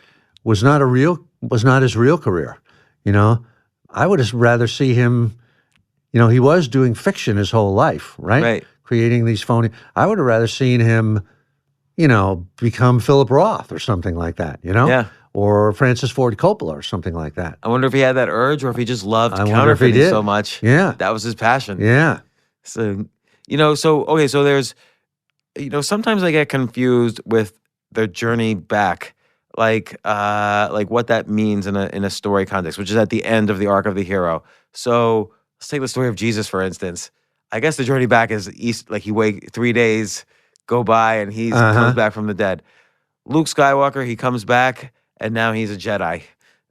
was not his real career. You know, I would rather see him. You know, he was doing fiction his whole life, right? Right. Creating these phony. I would have rather seen him, you know, become Philip Roth or something like that. You know, Yeah. or Francis Ford Coppola or something like that. I wonder if he had that urge or if he just loved I wonder if he counterfeiting did. so much. Yeah. That was his passion. Yeah. So, you know, so there's, you know, sometimes I get confused with their journey back, like what that means in a story context, which is at the end of the arc of the hero. So let's take the story of Jesus, for instance. I guess the journey back is like 3 days go by and he comes back from the dead. Luke Skywalker, he comes back and now he's a Jedi.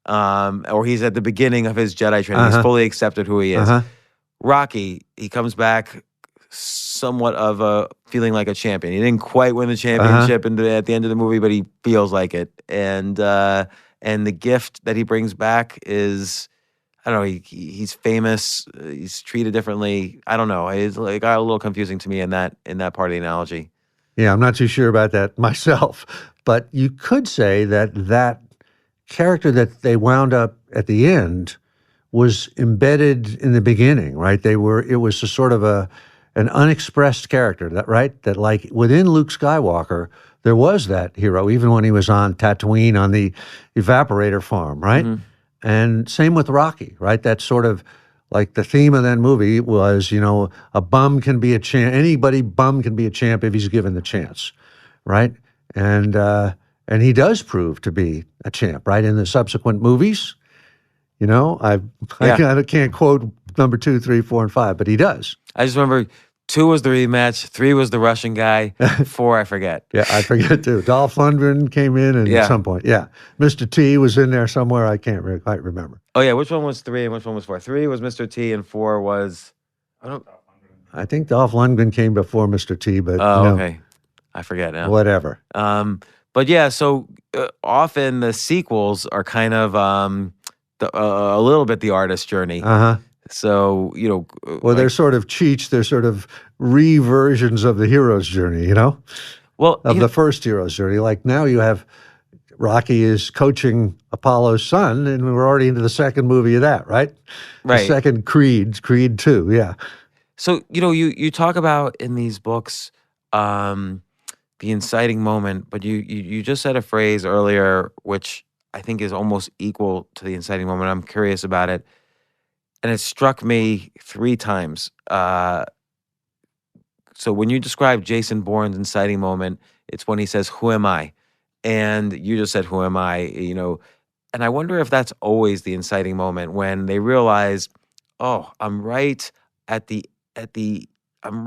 Or he's at the beginning of his Jedi training. He's fully accepted who he is. Rocky, he comes back somewhat of a feeling like a champion. He didn't quite win the championship at the end of the movie, but he feels like it. And the gift that he brings back is, I don't know, he's famous. He's treated differently. I don't know. It got a little confusing to me in that part of the analogy. Yeah, I'm not too sure about that myself. But you could say that character that they wound up at the end was embedded in the beginning, right? It was a sort of an unexpressed character, that like within Luke Skywalker, there was that hero, even when he was on Tatooine on the evaporator farm, right? Mm-hmm. And same with Rocky, right? That's sort of like the theme of that movie was, you know, a bum can be a champ. Anybody bum can be a champ if he's given the chance, right? And he does prove to be a champ, right? In the subsequent movies, you know, I can't quote number 2, 3, 4, and 5, but he does. I just remember 2 was the rematch, 3 was the Russian guy, 4 I forget. Yeah, I forget too. Dolph Lundgren came in at some point. Yeah, Mr. T was in there somewhere. I can't quite remember. Oh yeah, which one was 3 and which one was 4? 3 was Mr. T and 4 was I think Dolph Lundgren came before Mr. T, but okay, I forget now. Whatever. But yeah, so often the sequels are kind of a little bit the artist's journey. So, you know. Well, they're sort of cheats. They're sort of reversions of the hero's journey, you know? Well, of the first hero's journey. Like now you have Rocky is coaching Apollo's son, and we're already into the second movie of that, right? Right. The second Creed 2, yeah. So, you know, you talk about in these books the inciting moment, but you just said a phrase earlier, which I think is almost equal to the inciting moment. I'm curious about it. And it struck me 3 times. So when you describe Jason Bourne's inciting moment, it's when he says, "Who am I?" And you just said, "Who am I?" You know, and I wonder if that's always the inciting moment when they realize, "Oh, I'm right I'm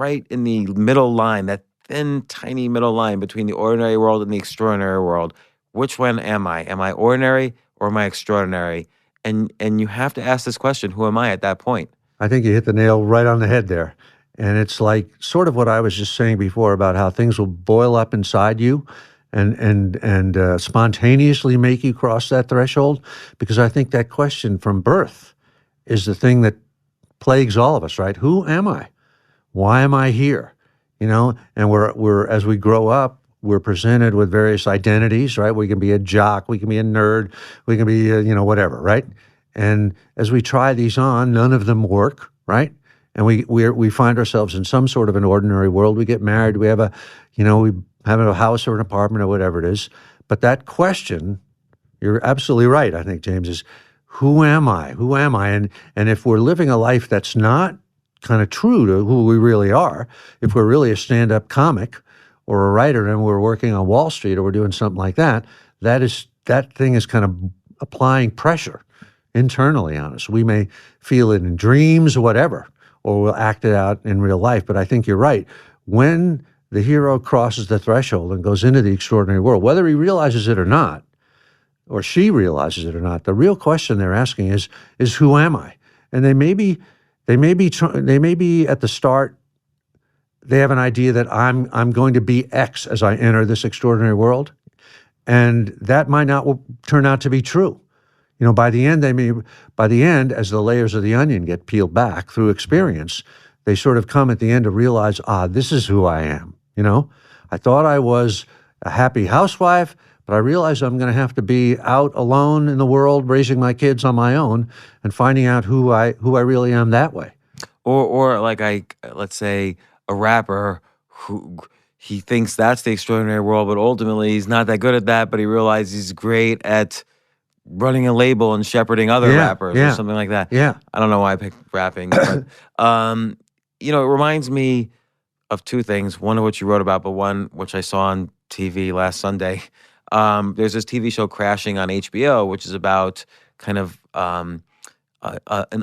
right in the middle line, that thin, tiny middle line between the ordinary world and the extraordinary world. Which one am I? Am I ordinary or am I extraordinary?" And you have to ask this question, who am I at that point? I think you hit the nail right on the head there. And it's like sort of what I was just saying before about how things will boil up inside you and spontaneously make you cross that threshold. Because I think that question from birth is the thing that plagues all of us, right? Who am I? Why am I here? You know, and we're as we grow up, we're presented with various identities, right? We can be a jock, we can be a nerd, we can be, whatever, right? And as we try these on, none of them work, right? And we find ourselves in some sort of an ordinary world. We get married, we have we have a house or an apartment or whatever it is. But that question, you're absolutely right, I think, James, is who am I? Who am I? And if we're living a life that's not kind of true to who we really are, if we're really a stand-up comic or a writer and we're working on Wall Street or we're doing something like that, that thing is kind of applying pressure internally on us. We may feel it in dreams or whatever, or we'll act it out in real life. But I think you're right. When the hero crosses the threshold and goes into the extraordinary world, whether he realizes it or not, or she realizes it or not, the real question they're asking is who am I? And they may be at the start, they have an idea that I'm going to be X as I enter this extraordinary world, and that might not turn out to be true. By the end, as the layers of the onion get peeled back through experience, they sort of come at the end to realize, this is who I am. I thought I was a happy housewife, but I realize I'm going to have to be out alone in the world, raising my kids on my own, and finding out who I really am that way. Or like let's say a rapper who he thinks that's the extraordinary world, but ultimately he's not that good at that, but he realizes he's great at running a label and shepherding other rappers or something like that. Yeah. I don't know why I picked rapping, but it reminds me of two things. One of which you wrote about, but one which I saw on TV last Sunday. There's this TV show Crashing on HBO, which is about kind of an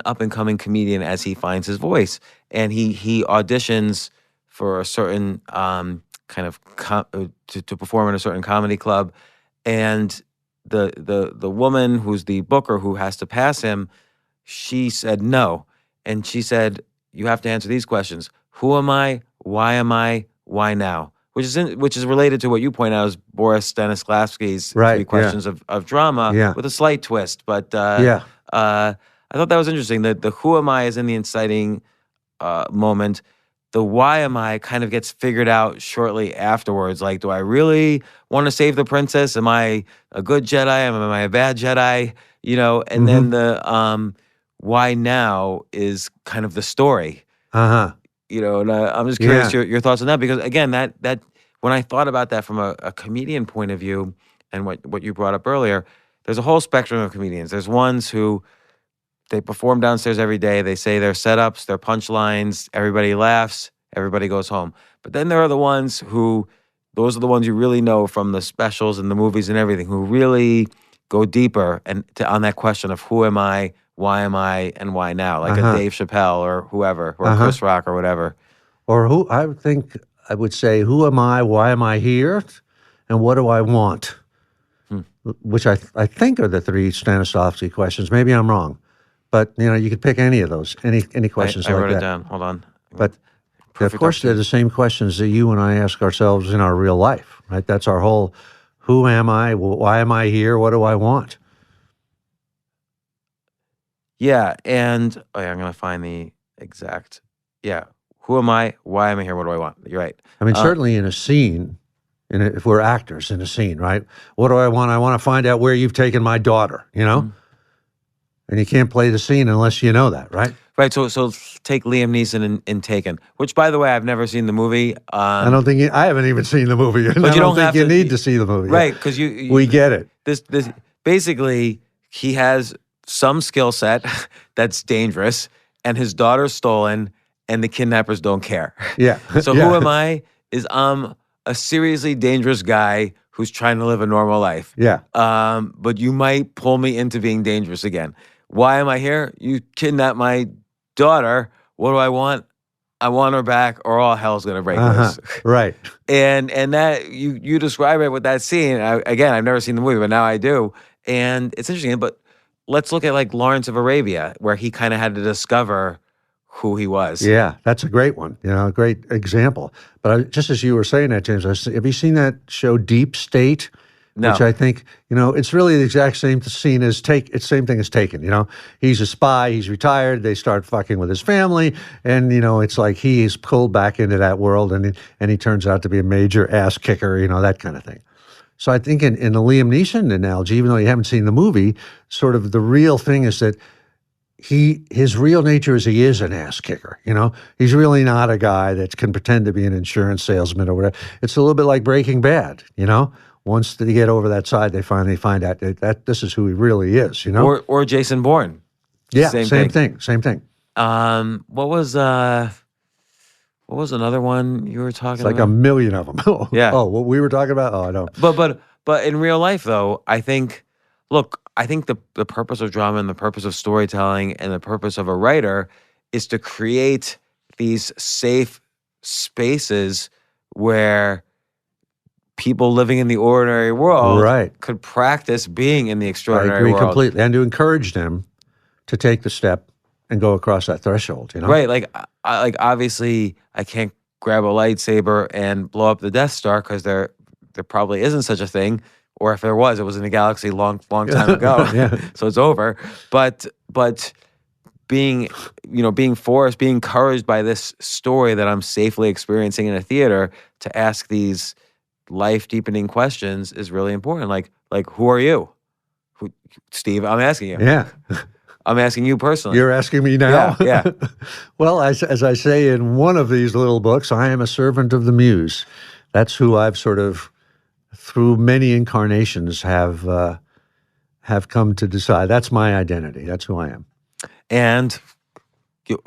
up and coming comedian as he finds his voice, and he auditions for a certain kind of to perform in a certain comedy club, and the woman who's the booker who has to pass him, she said no, and she said, you have to answer these questions: who am I? Why now? Which is related to what you point out as Boris Stanislavski's Right, three questions of drama with a slight twist. But I thought that was interesting. The who am I is in the inciting moment. The why am I kind of gets figured out shortly afterwards. Like, do I really want to save the princess? Am I a good Jedi? Am I a bad Jedi? And then the why now is kind of the story. And I'm just curious your thoughts on that, because again, that when I thought about that from a comedian point of view, and what you brought up earlier, there's a whole spectrum of comedians. There's ones who they perform downstairs every day. They say their setups, their punchlines, everybody laughs, everybody goes home. But then there are the ones who, those are the ones you really know from the specials and the movies and everything, who really go deeper on that question of who am I, and why now? Like a Dave Chappelle or whoever, or Chris Rock or whatever. Or I would say, who am I, why am I here, and what do I want? Which I think are the three Stanislavski questions. Maybe I'm wrong. But, you could pick any of those, any questions like that. I wrote it down. Hold on. But, of course, they're the same questions that you and I ask ourselves in our real life, right? That's our whole, who am I, why am I here, what do I want? Yeah, and I'm going to find the exact, who am I, why am I here, what do I want? You're right. I mean, certainly in a scene, if we're actors in a scene, right? What do I want? I want to find out where you've taken my daughter, And you can't play the scene unless you know that, right? Right, so take Liam Neeson in Taken, which, by the way, I've never seen the movie. I don't think I haven't even seen the movie. But you don't think you need to see the movie, right? Because we get it. This basically, he has some skill set that's dangerous, and his daughter's stolen, and the kidnappers don't care. Yeah. So who am I? I'm a seriously dangerous guy who's trying to live a normal life. Yeah. But you might pull me into being dangerous again. Why am I here? You kidnapped my daughter. What do I want? I want her back, or all hell's gonna break loose. Right. And that you describe it with that scene. Again, I've never seen the movie, but now I do. And it's interesting. But let's look at like Lawrence of Arabia, where he kind of had to discover who he was. Yeah, that's a great one. A great example. But just as you were saying that, James, have you seen that show Deep State? No. Which I think, it's really the exact same scene as it's same thing as Taken, He's a spy, he's retired, they start fucking with his family, and, it's like he's pulled back into that world, and he turns out to be a major ass kicker, that kind of thing. So I think in the Liam Neeson analogy, even though you haven't seen the movie, sort of the real thing is that his real nature is he is an ass kicker, He's really not a guy that can pretend to be an insurance salesman or whatever. It's a little bit like Breaking Bad, Once they get over that side, they finally find out that this is who he really is, Or Jason Bourne. Yeah, same thing. What was another one you were talking about? Like a million of them. Yeah. Oh, what we were talking about? Oh, I don't. But in real life, though, I think the purpose of drama and the purpose of storytelling and the purpose of a writer is to create these safe spaces where people living in the ordinary world could practice being in the extraordinary world. I agree completely. And to encourage them to take the step and go across that threshold, Right. Like obviously I can't grab a lightsaber and blow up the Death Star because there probably isn't such a thing. Or if there was, it was in a galaxy long time ago. So it's over. But being forced, being encouraged by this story that I'm safely experiencing in a theater to ask these life deepening questions is really important. Like who are you? Steve, I'm asking you. Yeah. I'm asking you personally. You're asking me now? Yeah. Well, as I say in one of these little books, I am a servant of the muse. That's who I've sort of, through many incarnations, have come to decide. That's my identity. That's who I am. And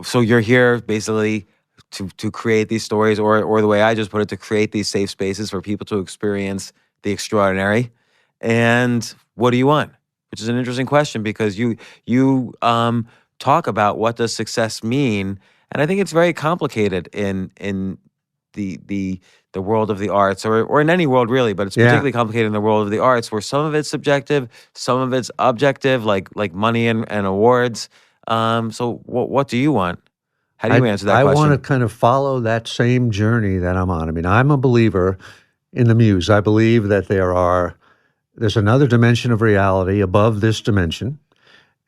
so you're here basically to create these stories, or the way I just put it, to create these safe spaces for people to experience the extraordinary. And what do you want? Which is an interesting question, because you talk about what does success mean, and I think it's very complicated in the world of the arts, or in any world really, but it's particularly complicated in the world of the arts, where some of it's subjective, some of it's objective, like money and awards. So what do you want? How do you answer that I question? want to kind of follow that same journey that I'm on. I mean, I'm a believer in the muse. I believe that there's another dimension of reality above this dimension,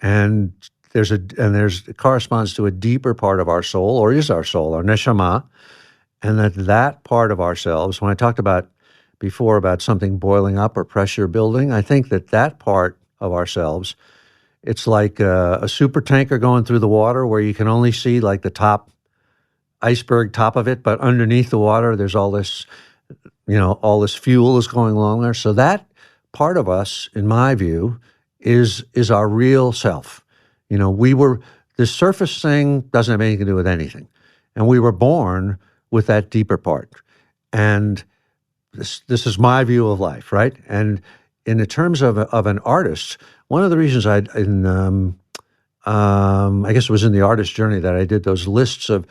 and it corresponds to a deeper part of our soul, or is our soul, our neshama, and that part of ourselves. When I talked before about something boiling up or pressure building, I think that part of ourselves, it's like a super tanker going through the water where you can only see like the top iceberg top of it, but underneath the water, there's all this fuel is going along there. So that part of us, in my view, is our real self. This surface thing doesn't have anything to do with anything. And we were born with that deeper part. And this is my view of life, right? And in the terms of an artist, one of the reasons I guess it was in the artist journey that I did those lists of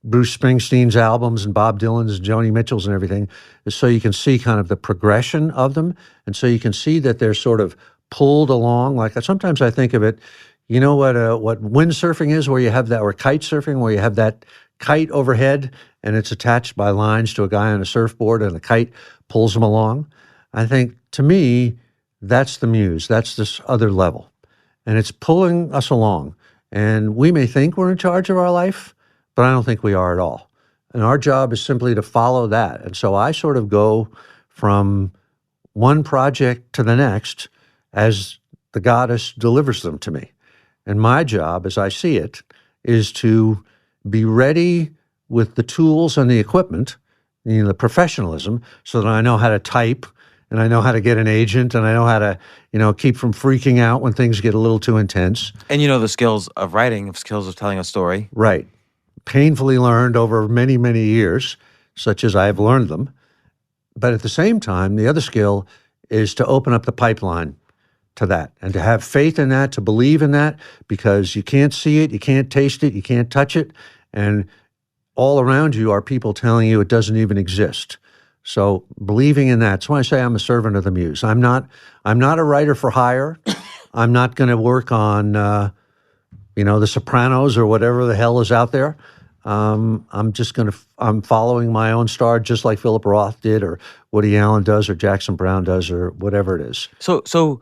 Bruce Springsteen's albums and Bob Dylan's and Joni Mitchell's and everything, is so you can see kind of the progression of them. And so you can see that they're sort of pulled along. Like sometimes I think of it, you know what windsurfing is, where you have that, or kite surfing, where you have that kite overhead and it's attached by lines to a guy on a surfboard and the kite pulls him along. I think, to me, that's the muse. That's this other level. And it's pulling us along. And we may think we're in charge of our life, but I don't think we are at all. And our job is simply to follow that. And so I sort of go from one project to the next as the goddess delivers them to me. And my job, as I see it, is to be ready with the tools and the equipment, the professionalism, so that I know how to type, and I know how to get an agent, and I know how to, keep from freaking out when things get a little too intense. And the skills of writing, skills of telling a story. Right. Painfully learned over many, many years, such as I have learned them. But at the same time, the other skill is to open up the pipeline to that, and to have faith in that, to believe in that, because you can't see it, you can't taste it, you can't touch it, and all around you are people telling you it doesn't even exist. So believing in that. That's why I say I'm a servant of the muse. I'm not a writer for hire. I'm not going to work on The Sopranos or whatever the hell is out there. I'm following my own star, just like Philip Roth did, or Woody Allen does, or Jackson Browne does, or whatever it is. So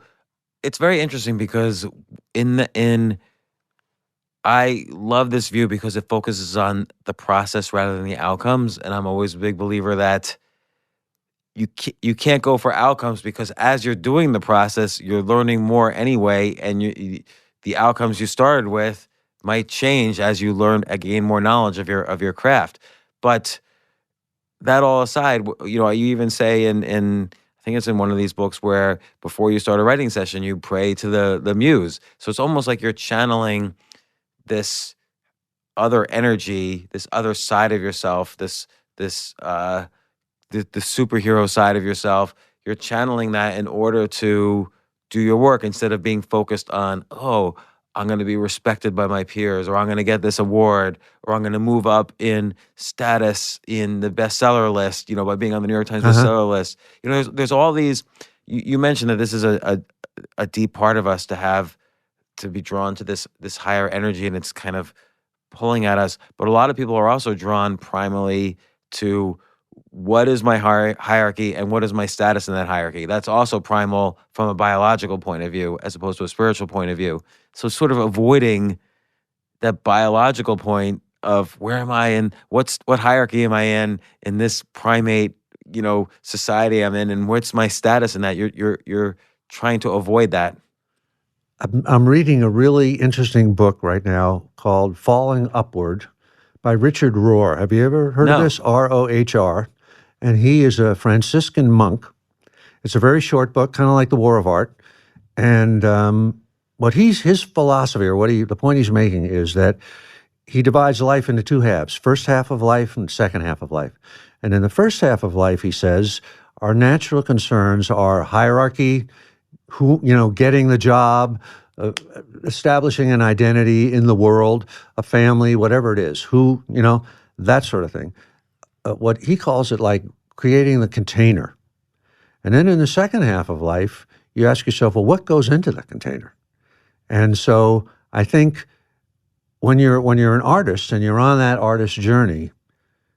it's very interesting, because I love this view because it focuses on the process rather than the outcomes, and I'm always a big believer that you can't go for outcomes, because as you're doing the process, you're learning more anyway, and the outcomes you started with might change as you gain more knowledge of your craft. But that all aside, you even say in I think it's in one of these books where before you start a writing session, you pray to the muse. So it's almost like you're channeling this other energy, this other side of yourself, the superhero side of yourself. You're channeling that in order to do your work, instead of being focused on, I'm going to be respected by my peers, or I'm going to get this award, or I'm going to move up in status in the bestseller list, by being on the New York Times bestseller list. There's all these. You mentioned that this is a deep part of us to be drawn to this higher energy, and it's kind of pulling at us. But a lot of people are also drawn primarily to, what is my hierarchy and what is my status in that hierarchy? That's also primal from a biological point of view, as opposed to a spiritual point of view. So sort of avoiding that biological point of, where am I, and what hierarchy am I in this primate society I'm in, and what's my status in that? You're trying to avoid that. I'm reading a really interesting book right now called Falling Upward by Richard Rohr. Have you ever heard of No. this? Rohr. And he is a Franciscan monk. It's a very short book, kind of like The War of Art. And his philosophy, or the point he's making, is that he divides life into two halves: first half of life and second half of life. And in the first half of life, he says, our natural concerns are hierarchy, getting the job, establishing an identity in the world, a family, whatever it is, that sort of thing. What he calls it, like creating the container. And then in the second half of life, you ask yourself, well, what goes into the container? And so I think when you're an artist and you're on that artist journey,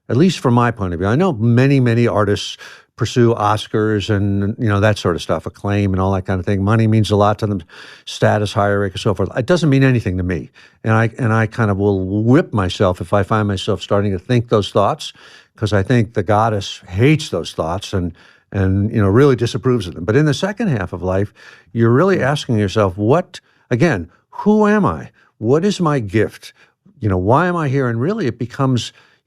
at least from my point of view, I know many, many artists pursue Oscars and that sort of stuff, acclaim and all that kind of thing. Money means a lot to them, status, hierarchy, and so forth. It doesn't mean anything to me, and I kind of will whip myself if I find myself starting to think those thoughts, because I think the goddess hates those thoughts and really disapproves of them. But in the second half of life, you're really asking yourself, who am I? What is my gift? Why am I here? And really, you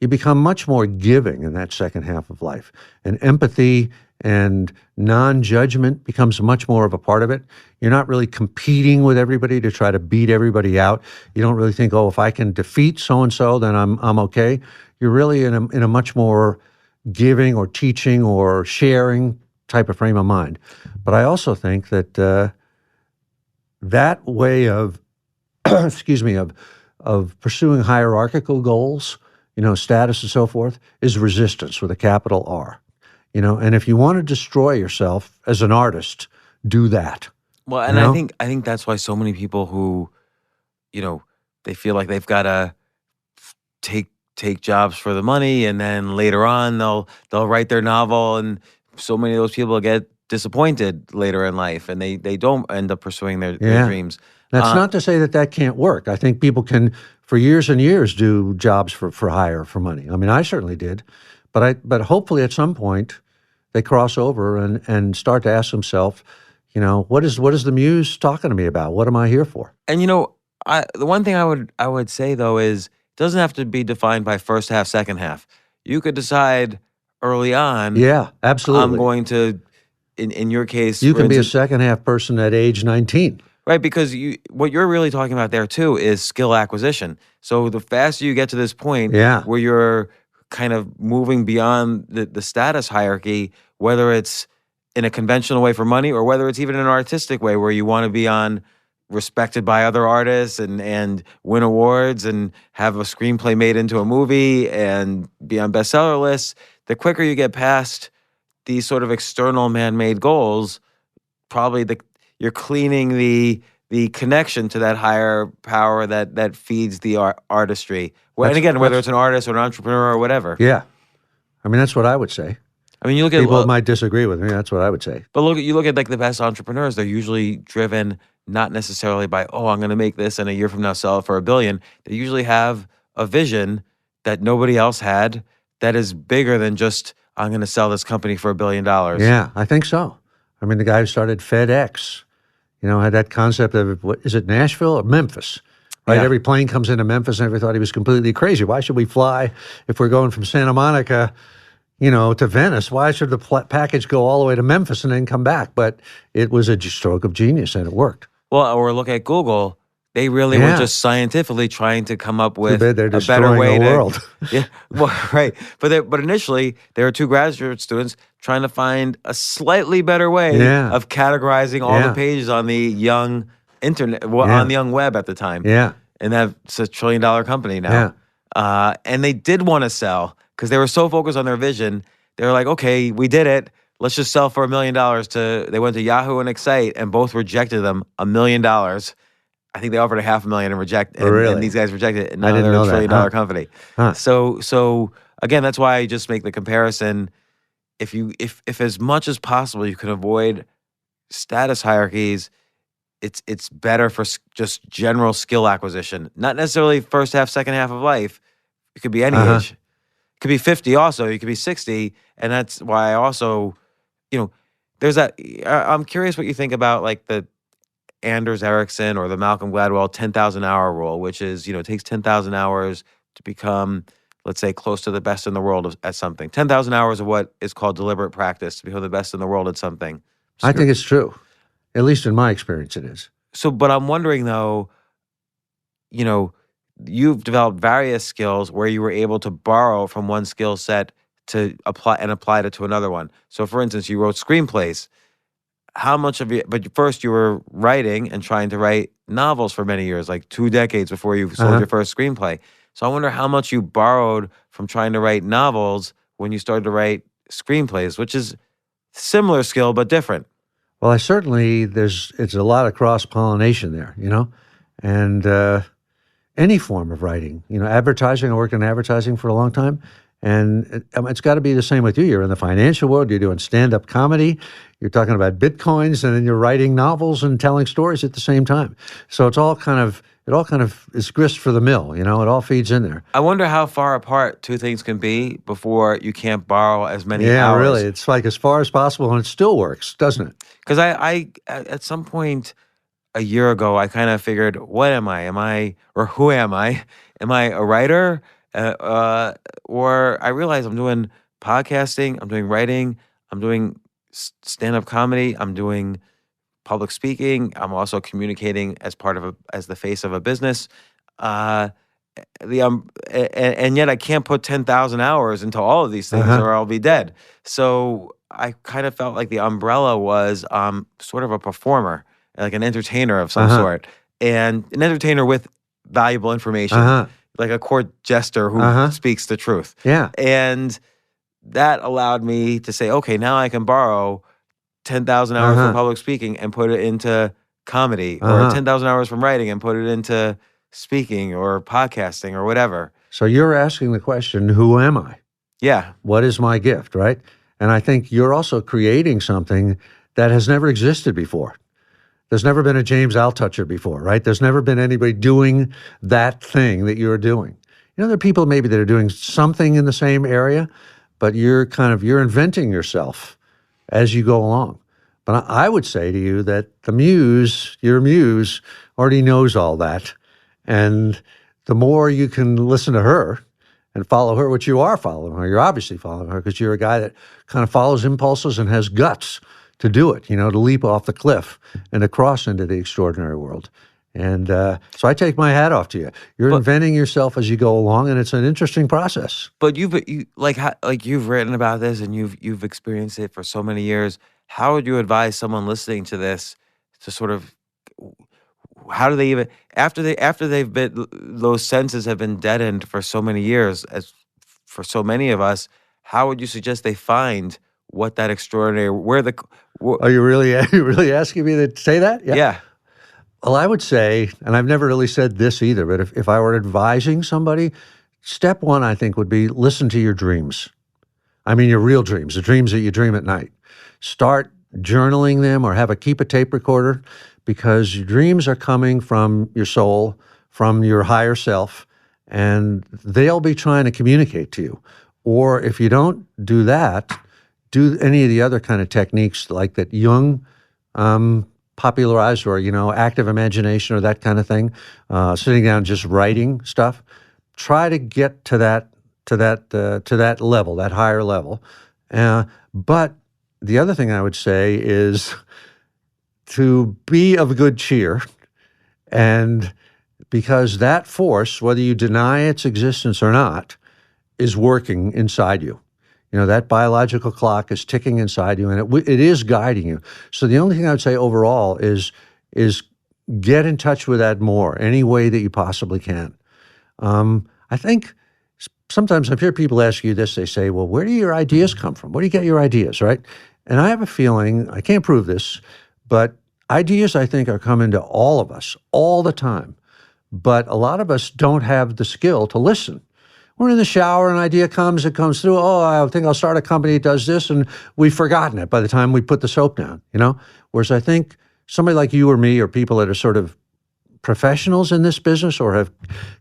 become much more giving in that second half of life. And empathy and non-judgment becomes much more of a part of it. You're not really competing with everybody to try to beat everybody out. You don't really think, if I can defeat so-and-so, then I'm okay. You're really in a much more giving or teaching or sharing type of frame of mind. But I also think that that way of, of pursuing hierarchical goals, status and so forth, is resistance with a capital R. And if you want to destroy yourself as an artist, do that. Well, and I think that's why so many people who, they feel like they've got to take jobs for the money, and then later on they'll write their novel, and so many of those people get disappointed later in life, and they don't end up pursuing their dreams. That's not to say that can't work. I think people can, for years and years, do jobs for hire, for money. I mean, I certainly did. But hopefully at some point they cross over and start to ask themselves, what is the muse talking to me about? What am I here for? And the one thing I would say though is, it doesn't have to be defined by first half, second half. You could decide early on. Yeah, absolutely. I'm going to, in your case, you can be a second half person at age 19. Right, because what you're really talking about there too is skill acquisition. So the faster you get to this point where you're kind of moving beyond the status hierarchy, whether it's in a conventional way for money or whether it's even an artistic way where you want to be respected by other artists and win awards and have a screenplay made into a movie and be on bestseller lists, the quicker you get past these sort of external man-made goals, probably you're cleaning the connection to that higher power that feeds the artistry. And again, whether it's an artist or an entrepreneur or whatever. Yeah. I mean, that's what I would say. I mean, you look at people might disagree with me. That's what I would say. But you look at like the best entrepreneurs. They're usually driven not necessarily by, I'm going to make this and a year from now sell it for $1 billion. They usually have a vision that nobody else had that is bigger than just, I'm going to sell this company for $1 billion. Yeah, I think so. I mean, the guy who started FedEx, had that concept of, is it Nashville or Memphis? Right? Yeah. Every plane comes into Memphis and everybody thought he was completely crazy. Why should we fly if we're going from Santa Monica, to Venice? Why should the package go all the way to Memphis and then come back? But it was a stroke of genius and it worked. Well, or look at Google. They really were just scientifically trying to come up with a better way the world. Yeah, well, right. But initially, there were two graduate students trying to find a slightly better way of categorizing all the pages on the young internet, on the young web at the time. Yeah. And that's a $1 trillion company now. Yeah. And they did want to sell because they were so focused on their vision. They were like, okay, we did it. Let's just sell for $1 million they went to Yahoo and Excite, and both rejected them $1 million. I think they offered $500,000 and rejected, and these guys rejected it. And now they're a $1 trillion company. Huh. So again, that's why I just make the comparison. If as much as possible you can avoid status hierarchies, it's better for just general skill acquisition. Not necessarily first half, second half of life. It could be any age. could be 50 also, you could be 60. And that's why I also, there's that, I'm curious what you think about like the Anders Ericsson or the Malcolm Gladwell 10,000 hour rule, which is, it takes 10,000 hours to become, let's say, close to the best in the world at something. 10,000 hours of what is called deliberate practice to become the best in the world at something. I think it's true. At least in my experience, it is. So, but I'm wondering though, you've developed various skills where you were able to borrow from one skill set to apply it to another one. So for instance, you wrote screenplays. How much of it, but first you were writing and trying to write novels for many years, like 2 decades before you sold your first screenplay. So I wonder how much you borrowed from trying to write novels when you started to write screenplays, which is similar skill, but different. Well, it's a lot of cross-pollination there, and any form of writing, advertising. I worked in advertising for a long time, and it's got to be the same with you. You're in the financial world, you're doing stand-up comedy, you're talking about Bitcoins, and then you're writing novels and telling stories at the same time. So it all kind of is grist for the mill, it all feeds in there. I wonder how far apart two things can be before you can't borrow as many hours. Yeah, really. It's like as far as possible, and it still works, doesn't it? Because I at some point a year ago, I kind of figured, what am I? Or who am I? Am I a writer? Or I realized I'm doing podcasting, I'm doing writing, I'm doing stand-up comedy, I'm doing public speaking. I'm also communicating as as the face of a business. And yet I can't put 10,000 hours into all of these things or I'll be dead. So I kind of felt like the umbrella was sort of a performer, like an entertainer of some sort, and an entertainer with valuable information, like a court jester who speaks the truth. Yeah. And that allowed me to say, okay, now I can borrow 10,000 hours from public speaking and put it into comedy, or 10,000 hours from writing and put it into speaking or podcasting or whatever. So you're asking the question, who am I? Yeah. What is my gift, right? And I think you're also creating something that has never existed before. There's never been a James Altucher before, right? There's never been anybody doing that thing that you're doing. There are people maybe that are doing something in the same area, but you're inventing yourself as you go along. But I would say to you that your muse, already knows all that. And the more you can listen to her and follow her, which you are following her, you're obviously following her because you're a guy that kind of follows impulses and has guts to do it, to leap off the cliff and to cross into the extraordinary world. And so I take my hat off to you. You're inventing yourself as you go along, and it's an interesting process. But you've written about this and you've experienced it for so many years. How would you advise someone listening to this to sort of, how do they even, after they've been, those senses have been deadened for so many years, as for so many of us, how would you suggest they find what that extraordinary, Are you really asking me to say that? Yeah. Well, I would say, and I've never really said this either, but if I were advising somebody, step one, I think, would be listen to your dreams. I mean, your real dreams, the dreams that you dream at night. Start journaling them or keep a tape recorder, because your dreams are coming from your soul, from your higher self, and they'll be trying to communicate to you. Or if you don't do that, do any of the other kind of techniques like that Jung popularized, or active imagination or that kind of thing, sitting down just writing stuff. Try to get to that level, that higher level. But the other thing I would say is to be of good cheer, and because that force, whether you deny its existence or not, is working inside you. That biological clock is ticking inside you, and it is guiding you. So the only thing I would say overall is get in touch with that more, any way that you possibly can. I think sometimes I hear people ask you this, they say, well, where do your ideas come from? Where do you get your ideas, right? And I have a feeling, I can't prove this, but ideas, I think, are coming to all of us all the time. But a lot of us don't have the skill to listen. We're in the shower, an idea comes, it comes through, I think I'll start a company that does this, and we've forgotten it by the time we put the soap down, Whereas I think somebody like you or me, or people that are sort of professionals in this business or have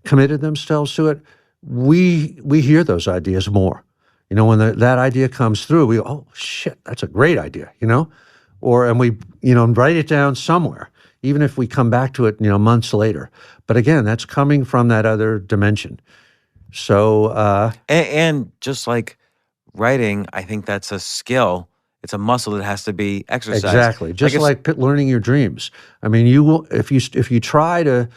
committed themselves to it, we hear those ideas more. When that idea comes through, we go, oh shit, that's a great idea, and we, write it down somewhere, even if we come back to it, months later. But again, that's coming from that other dimension. So, and just like writing, I think that's a skill. It's a muscle that has to be exercised. Exactly. Just like learning your dreams. I mean, you will, if you try to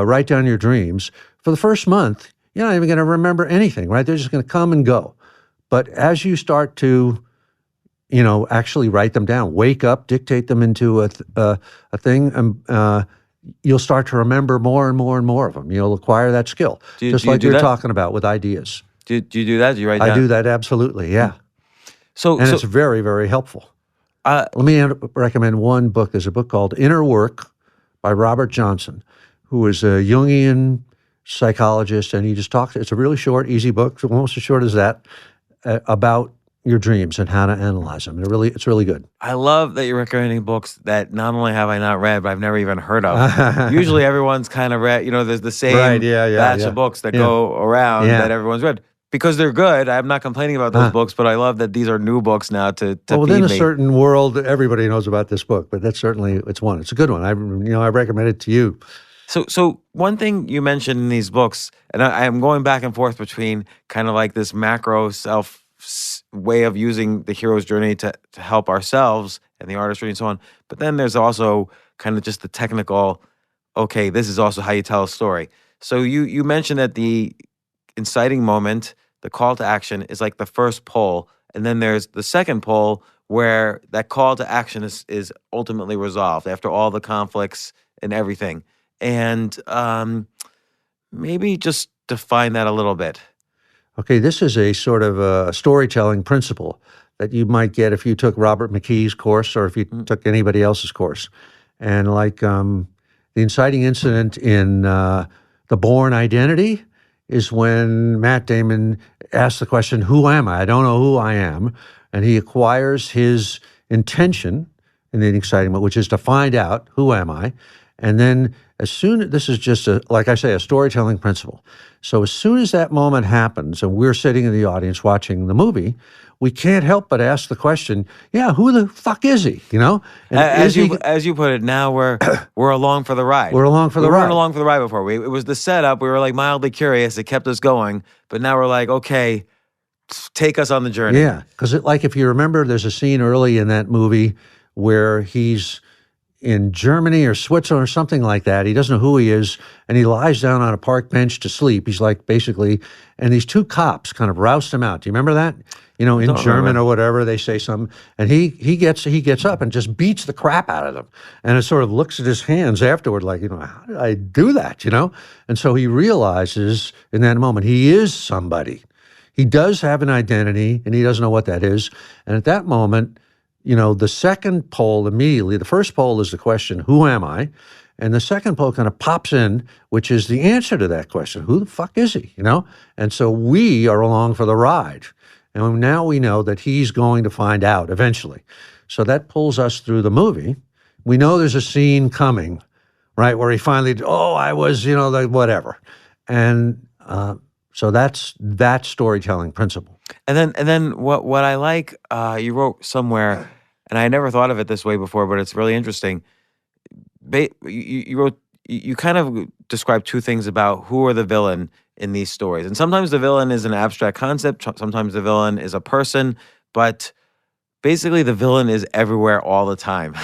write down your dreams for the first month, you're not even going to remember anything, right? They're just going to come and go. But as you start to, actually write them down, wake up, dictate them into a thing, and you'll start to remember more and more and more of them. You'll acquire that skill, just like you're talking about with ideas. Do you do that? Do you write down? I do that, absolutely, yeah. So it's very, very helpful. Let me recommend one book. There's a book called Inner Work by Robert Johnson, who is a Jungian psychologist, and he just talks. It's a really short, easy book, almost as short as that, about your dreams and how to analyze them. It's really good. I love that you're recommending books that not only have I not read, but I've never even heard of. Usually everyone's kind of read, there's the same batch of books that go around that everyone's read. Because they're good. I'm not complaining about those books, but I love that these are new books now to well, feed within a me. certain world, everybody knows about this book, but it's one. It's a good one. I recommend it to you. So one thing you mentioned in these books, and I'm going back and forth between kind of like this macro self way of using the hero's journey to help ourselves and the artistry and so on. But then there's also kind of just the technical, okay, this is also how you tell a story. So you mentioned that the inciting moment, the call to action, is like the first pull. And then there's the second pull where that call to action is ultimately resolved after all the conflicts and everything. And maybe just define that a little bit. Okay, this is a sort of a storytelling principle that you might get if you took Robert McKee's course or if you took anybody else's course. And like the inciting incident in The Bourne Identity is when Matt Damon asks the question, who am I? I don't know who I am. And he acquires his intention in the exciting moment, which is to find out, who am I? And then this is just like I say, a storytelling principle. So as soon as that moment happens and we're sitting in the audience watching the movie, we can't help but ask the question, who the fuck is he? And as you put it, now we're along for the ride. We're along for the ride. We weren't along for the ride before. It was the setup. We were like mildly curious. It kept us going. But now we're like, okay, take us on the journey. Yeah, because if you remember, there's a scene early in that movie where he's in Germany or Switzerland or something like that. He doesn't know who he is, and he lies down on a park bench to sleep. He's like basically, and these two cops kind of roust him out. Do you remember that? In German or whatever, they say something, and he gets up and just beats the crap out of them, and it sort of looks at his hands afterward like, how did I do that? And so he realizes in that moment he is somebody. He does have an identity, and he doesn't know what that is. And at that moment, the second pole immediately, the first pole is the question, who am I? And the second pole kind of pops in, which is the answer to that question. Who the fuck is he? And so we are along for the ride. And now we know that he's going to find out eventually. So that pulls us through the movie. We know there's a scene coming, right, where he finally, I was, like whatever. And so that's that storytelling principle. And then what I like, you wrote somewhere, and I never thought of it this way before, but it's really interesting. You wrote, you kind of described two things about who are the villain in these stories. And sometimes the villain is an abstract concept. Sometimes the villain is a person. But basically the villain is everywhere all the time.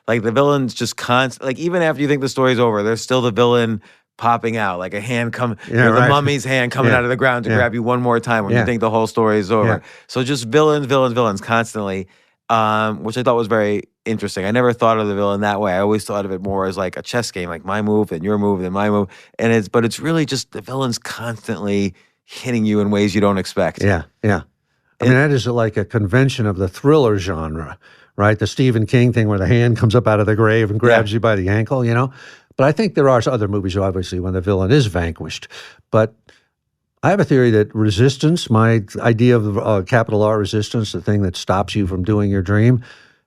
Like the villain's just constant. Like even after you think the story's over, there's still the villain popping out, like a hand the mummy's hand coming out of the ground to grab you one more time when you think the whole story is over. So just villains constantly, which I thought was very interesting. I never thought of the villain that way. I always thought of it more as like a chess game, like my move, then your move, then my move. But it's really just the villain's constantly hitting you in ways you don't expect. Yeah. I mean, that is like a convention of the thriller genre, right? The Stephen King thing where the hand comes up out of the grave and grabs you by the ankle, But I think there are other movies, obviously, when the villain is vanquished. But I have a theory that resistance, my idea of capital R resistance, the thing that stops you from doing your dream,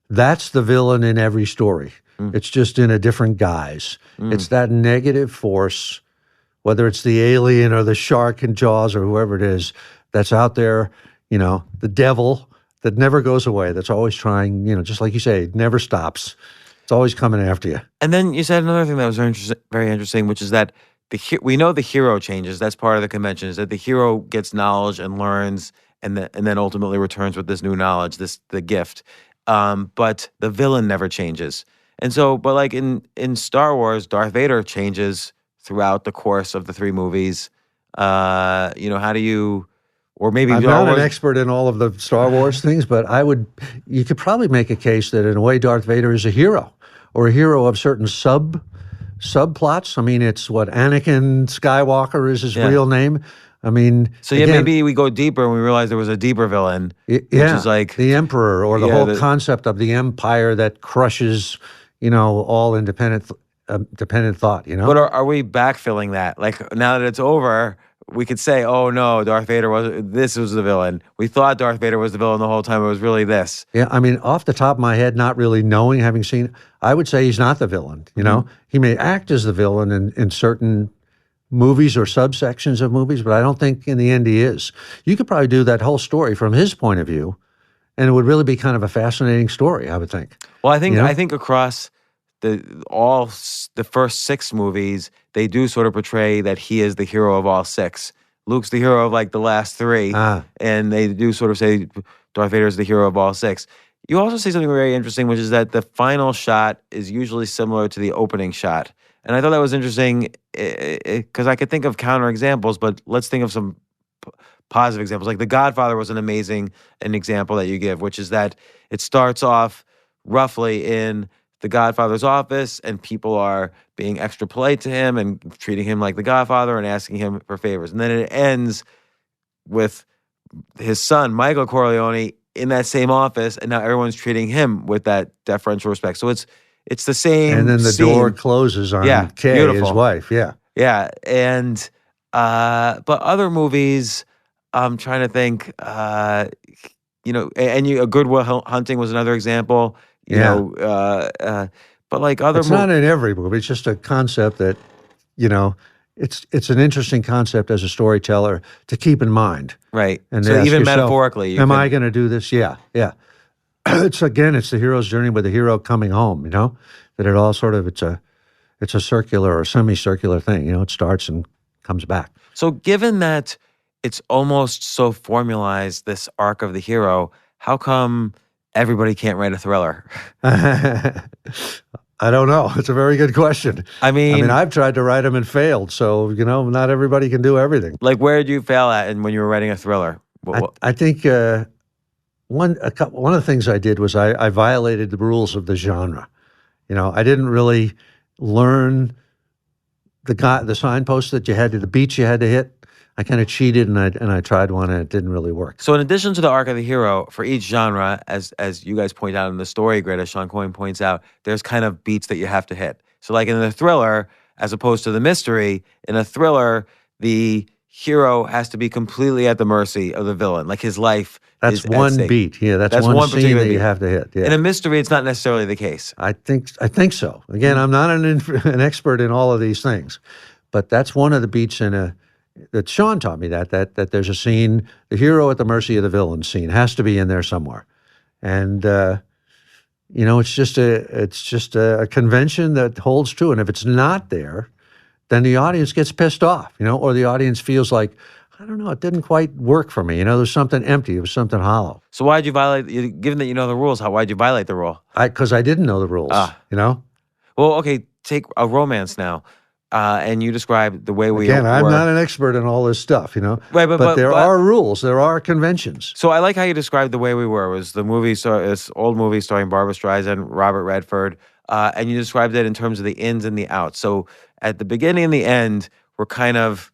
that's the villain in every story. It's just in a different guise. It's that negative force, whether it's the alien or the shark in Jaws or whoever it is that's out there, the devil that never goes away, that's always trying, just like you say, it never stops. It's always coming after you. And then you said another thing that was very interesting, which is that we know the hero changes. That's part of the convention, is that the hero gets knowledge and learns, and then ultimately returns with this new knowledge, the gift. But the villain never changes. And so, but like in Star Wars, Darth Vader changes throughout the course of the 3 movies. How do you, or maybe I'm Star not Wars, an expert in all of the Star Wars things, but you could probably make a case that in a way Darth Vader is a hero, or a hero of certain subplots. I mean, it's what Anakin Skywalker is his real name. I mean, so again, maybe we go deeper and we realize there was a deeper villain, which is like the Emperor, or the whole concept of the empire that crushes, all independent thought. But are we backfilling that? Like, now that it's over, we could say, oh no, this was the villain. We thought Darth Vader was the villain the whole time. It was really this. Yeah, I mean, off the top of my head, not really knowing, having seen, I would say he's not the villain. He may act as the villain in certain movies or subsections of movies, but I don't think in the end he is. You could probably do that whole story from his point of view, and it would really be kind of a fascinating story, I would think. Well, I think across the first 6 movies, they do sort of portray that he is the hero of all 6. Luke's the hero of like the last 3, and they do sort of say Darth Vader is the hero of all 6. You also say something very interesting, which is that the final shot is usually similar to the opening shot. And I thought that was interesting because I could think of counter examples, but let's think of some positive examples. Like The Godfather was an example that you give, which is that it starts off roughly in the Godfather's office, and people are being extra polite to him and treating him like the Godfather and asking him for favors. And then it ends with his son, Michael Corleone, in that same office, and now everyone's treating him with that deferential respect. So it's the same. And then the scene. door closes on Kay, beautiful. his wife. Yeah. Yeah. And but other movies, I'm trying to think, A Good Will Hunting was another example. But like other it's not in every movie. It's just a concept that, it's an interesting concept as a storyteller to keep in mind. Right. And so even yourself, metaphorically. Am I going to do this? Yeah. It's the hero's journey with the hero coming home, that it all sort of, it's a circular or semicircular thing. It starts and comes back. So given that it's almost so formalized, this arc of the hero, how come everybody can't write a thriller? I don't know. It's a very good question. I mean, I've tried to write them and failed. So, not everybody can do everything. Like, where did you fail at when you were writing a thriller? I think one of the things I did was I violated the rules of the genre. I didn't really learn the signposts that you had to, the beats you had to hit. I kind of cheated and I tried one and it didn't really work. So in addition to the arc of the hero, for each genre, as you guys point out in the story grid, as Sean Coyne points out, there's kind of beats that you have to hit. So like in the thriller, as opposed to the mystery, in a thriller, the hero has to be completely at the mercy of the villain. Like his life That's is one at stake. beat. Yeah, that's one scene that you have to hit. Yeah. In a mystery, it's not necessarily the case. I think so. Again, I'm not an expert in all of these things, but that's one of the beats that Sean taught me that there's a scene, the hero at the mercy of the villain scene has to be in there somewhere. And, it's just a convention that holds true. And if it's not there, then the audience gets pissed off, or the audience feels like, I don't know, it didn't quite work for me. There's something empty. It was something hollow. So why'd you violate, given that you know the rules, why'd you violate the rule? Because I didn't know the rules, Well, okay, take a romance now. And you describe the way we Again, I'm not an expert in all this stuff, Right, but there are rules, there are conventions. So I like how you described The Way We Were. It was the movie, this old movie starring Barbra Streisand, Robert Redford, and you described it in terms of the ins and the outs. So at the beginning and the end, we're kind of,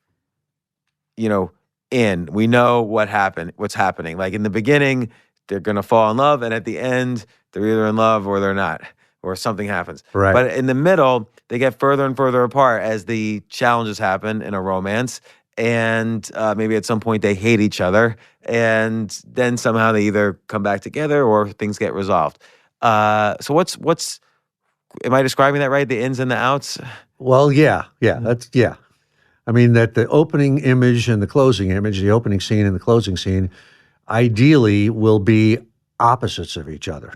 in. We know what's happening. Like in the beginning, they're going to fall in love, and at the end, they're either in love or they're not, or something happens. Right. But in the middle, they get further and further apart as the challenges happen in a romance, and maybe at some point they hate each other, and then somehow they either come back together or things get resolved. So what's am I describing that right? The ins and the outs? Well, yeah. I mean, that the opening image and the closing image, the opening scene and the closing scene, ideally will be opposites of each other.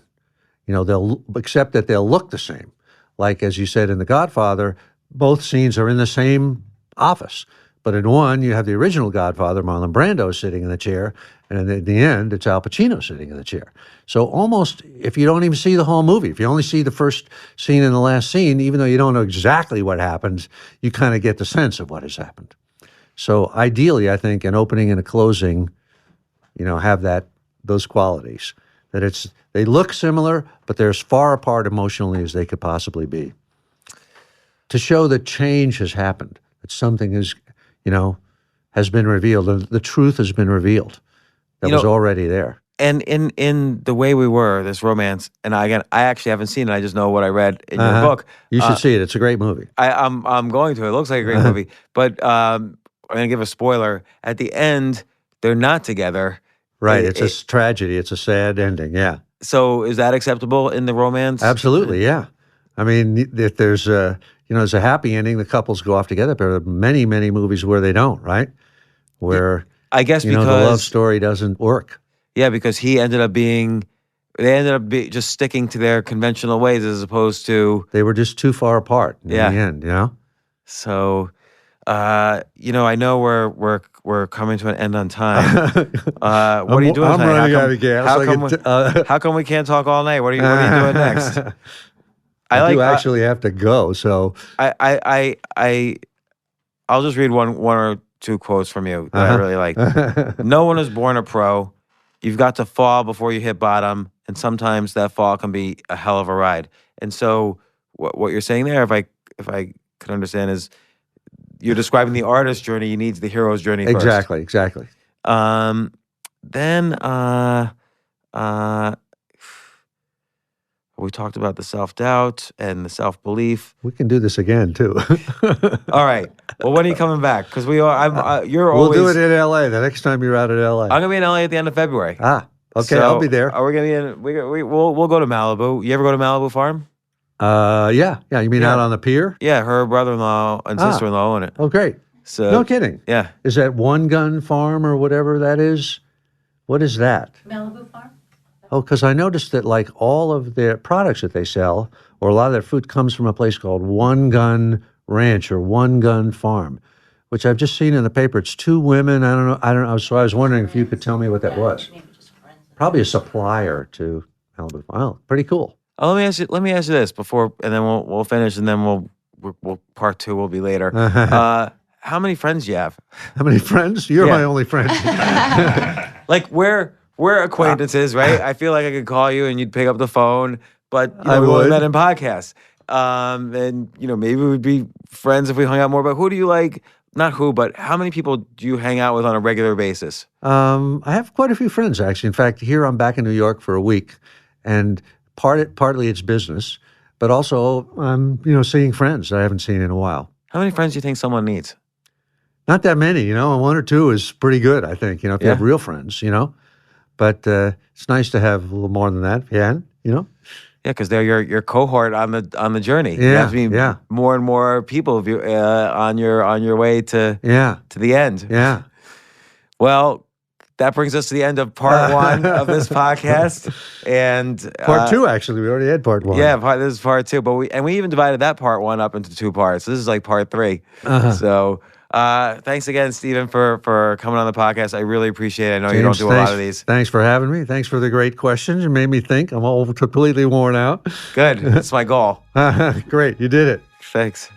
Except that they'll look the same. Like, as you said in The Godfather, both scenes are in the same office. But in one, you have the original Godfather, Marlon Brando, sitting in the chair, and at the end, it's Al Pacino sitting in the chair. So almost, if you don't even see the whole movie, if you only see the first scene and the last scene, even though you don't know exactly what happens, you kind of get the sense of what has happened. So ideally, I think an opening and a closing, have those qualities. That they look similar, but they're as far apart emotionally as they could possibly be. To show that change has happened, that something has been revealed, and the truth has been revealed that was already there. And in The Way We Were, this romance, and I actually haven't seen it. I just know what I read in your book. You should see it. It's a great movie. I'm going to. It looks like a great movie. But I'm going to give a spoiler. At the end, they're not together. Right. It's a tragedy. It's a sad ending. Yeah. So is that acceptable in the romance? Absolutely. Yeah. I mean, if there's there's a happy ending, the couples go off together. But there are many, many movies where they don't, right? Where I guess because the love story doesn't work. Yeah, because they ended up just sticking to their conventional ways as opposed to they were just too far apart in the end. So, I know we're coming to an end on time. What are you doing? I'm running out of gas. How come we can't talk all night? What are you doing next? I do actually have to go. So I'll just read one or two quotes from you that I really like. No one is born a pro. You've got to fall before you hit bottom, and sometimes that fall can be a hell of a ride. And so, what you're saying there, if I could understand, is you're describing the artist's journey. You need the hero's journey first. Exactly. Then we talked about the self-doubt and the self-belief. We can do this again too. All right. Well, when are you coming back? Because we'll do it in L.A. the next time you're out at L.A. I'm gonna be in L.A. at the end of February. Okay, so I'll be there. Are we gonna be we'll go to Malibu. You ever go to Malibu Farm? Yeah. You mean out on the pier? Yeah, her brother-in-law and sister-in-law own it. Oh, great. So no kidding. Yeah. Is that One Gun Farm or whatever that is? What is that? Malibu Farm. Oh, because I noticed that like all of their products that they sell, or a lot of their food comes from a place called One Gun Ranch or One Gun Farm, which I've just seen in the paper. It's two women. I don't know. So I was wondering if you could tell me what that was. Probably a supplier to Malibu Farm. Oh, pretty cool. Oh, let me ask you this before, and then we'll finish, and then we'll part two will be later. How many friends do you have? How many friends? You're my only friend. Like we're acquaintances, right? I feel like I could call you and you'd pick up the phone, but we only met in podcasts. And maybe we'd be friends if we hung out more. But who do you like? Not who, but how many people do you hang out with on a regular basis? I have quite a few friends actually. In fact, here I'm back in New York for a week, and partly it's business, but also I'm seeing friends that I haven't seen in a while. How many friends do you think someone needs? Not that many, one or two is pretty good, I think. If you have real friends, But it's nice to have a little more than that, Yeah, because they're your cohort on the journey. Yeah, you have to be more and more people on your way to the end. Yeah. Well, that brings us to the end of part one of this podcast, and part two. Actually, we already had part one. Yeah, this is part two, but we even divided that part one up into two parts. This is like part three. So. Thanks again, Stephen, for coming on the podcast. I really appreciate it. I know James, you don't do a lot of these. Thanks for having me. Thanks for the great questions. You made me think. I'm all completely worn out. Good. That's my goal. Great. You did it. Thanks.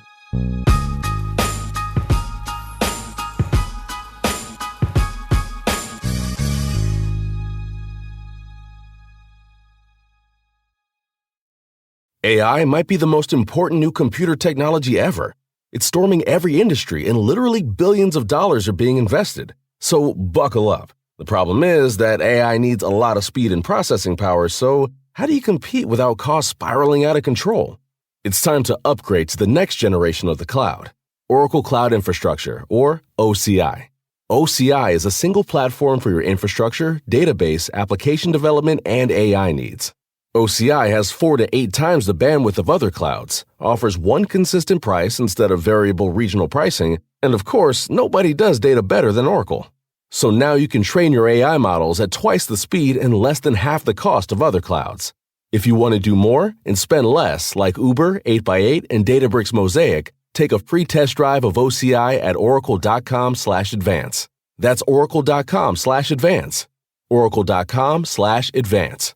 AI might be the most important new computer technology ever. It's storming every industry, and literally billions of dollars are being invested. So buckle up. The problem is that AI needs a lot of speed and processing power, so how do you compete without costs spiraling out of control? It's time to upgrade to the next generation of the cloud, Oracle Cloud Infrastructure, or OCI. OCI is a single platform for your infrastructure, database, application development, and AI needs. OCI has 4 to 8 times the bandwidth of other clouds, offers one consistent price instead of variable regional pricing, And of course, nobody does data better than Oracle. So now you can train your AI models at twice the speed and less than half the cost of other clouds. If you want to do more and spend less, like Uber, 8x8, and Databricks Mosaic, take a free test drive of OCI at oracle.com/advance. That's oracle.com/advance. oracle.com/advance.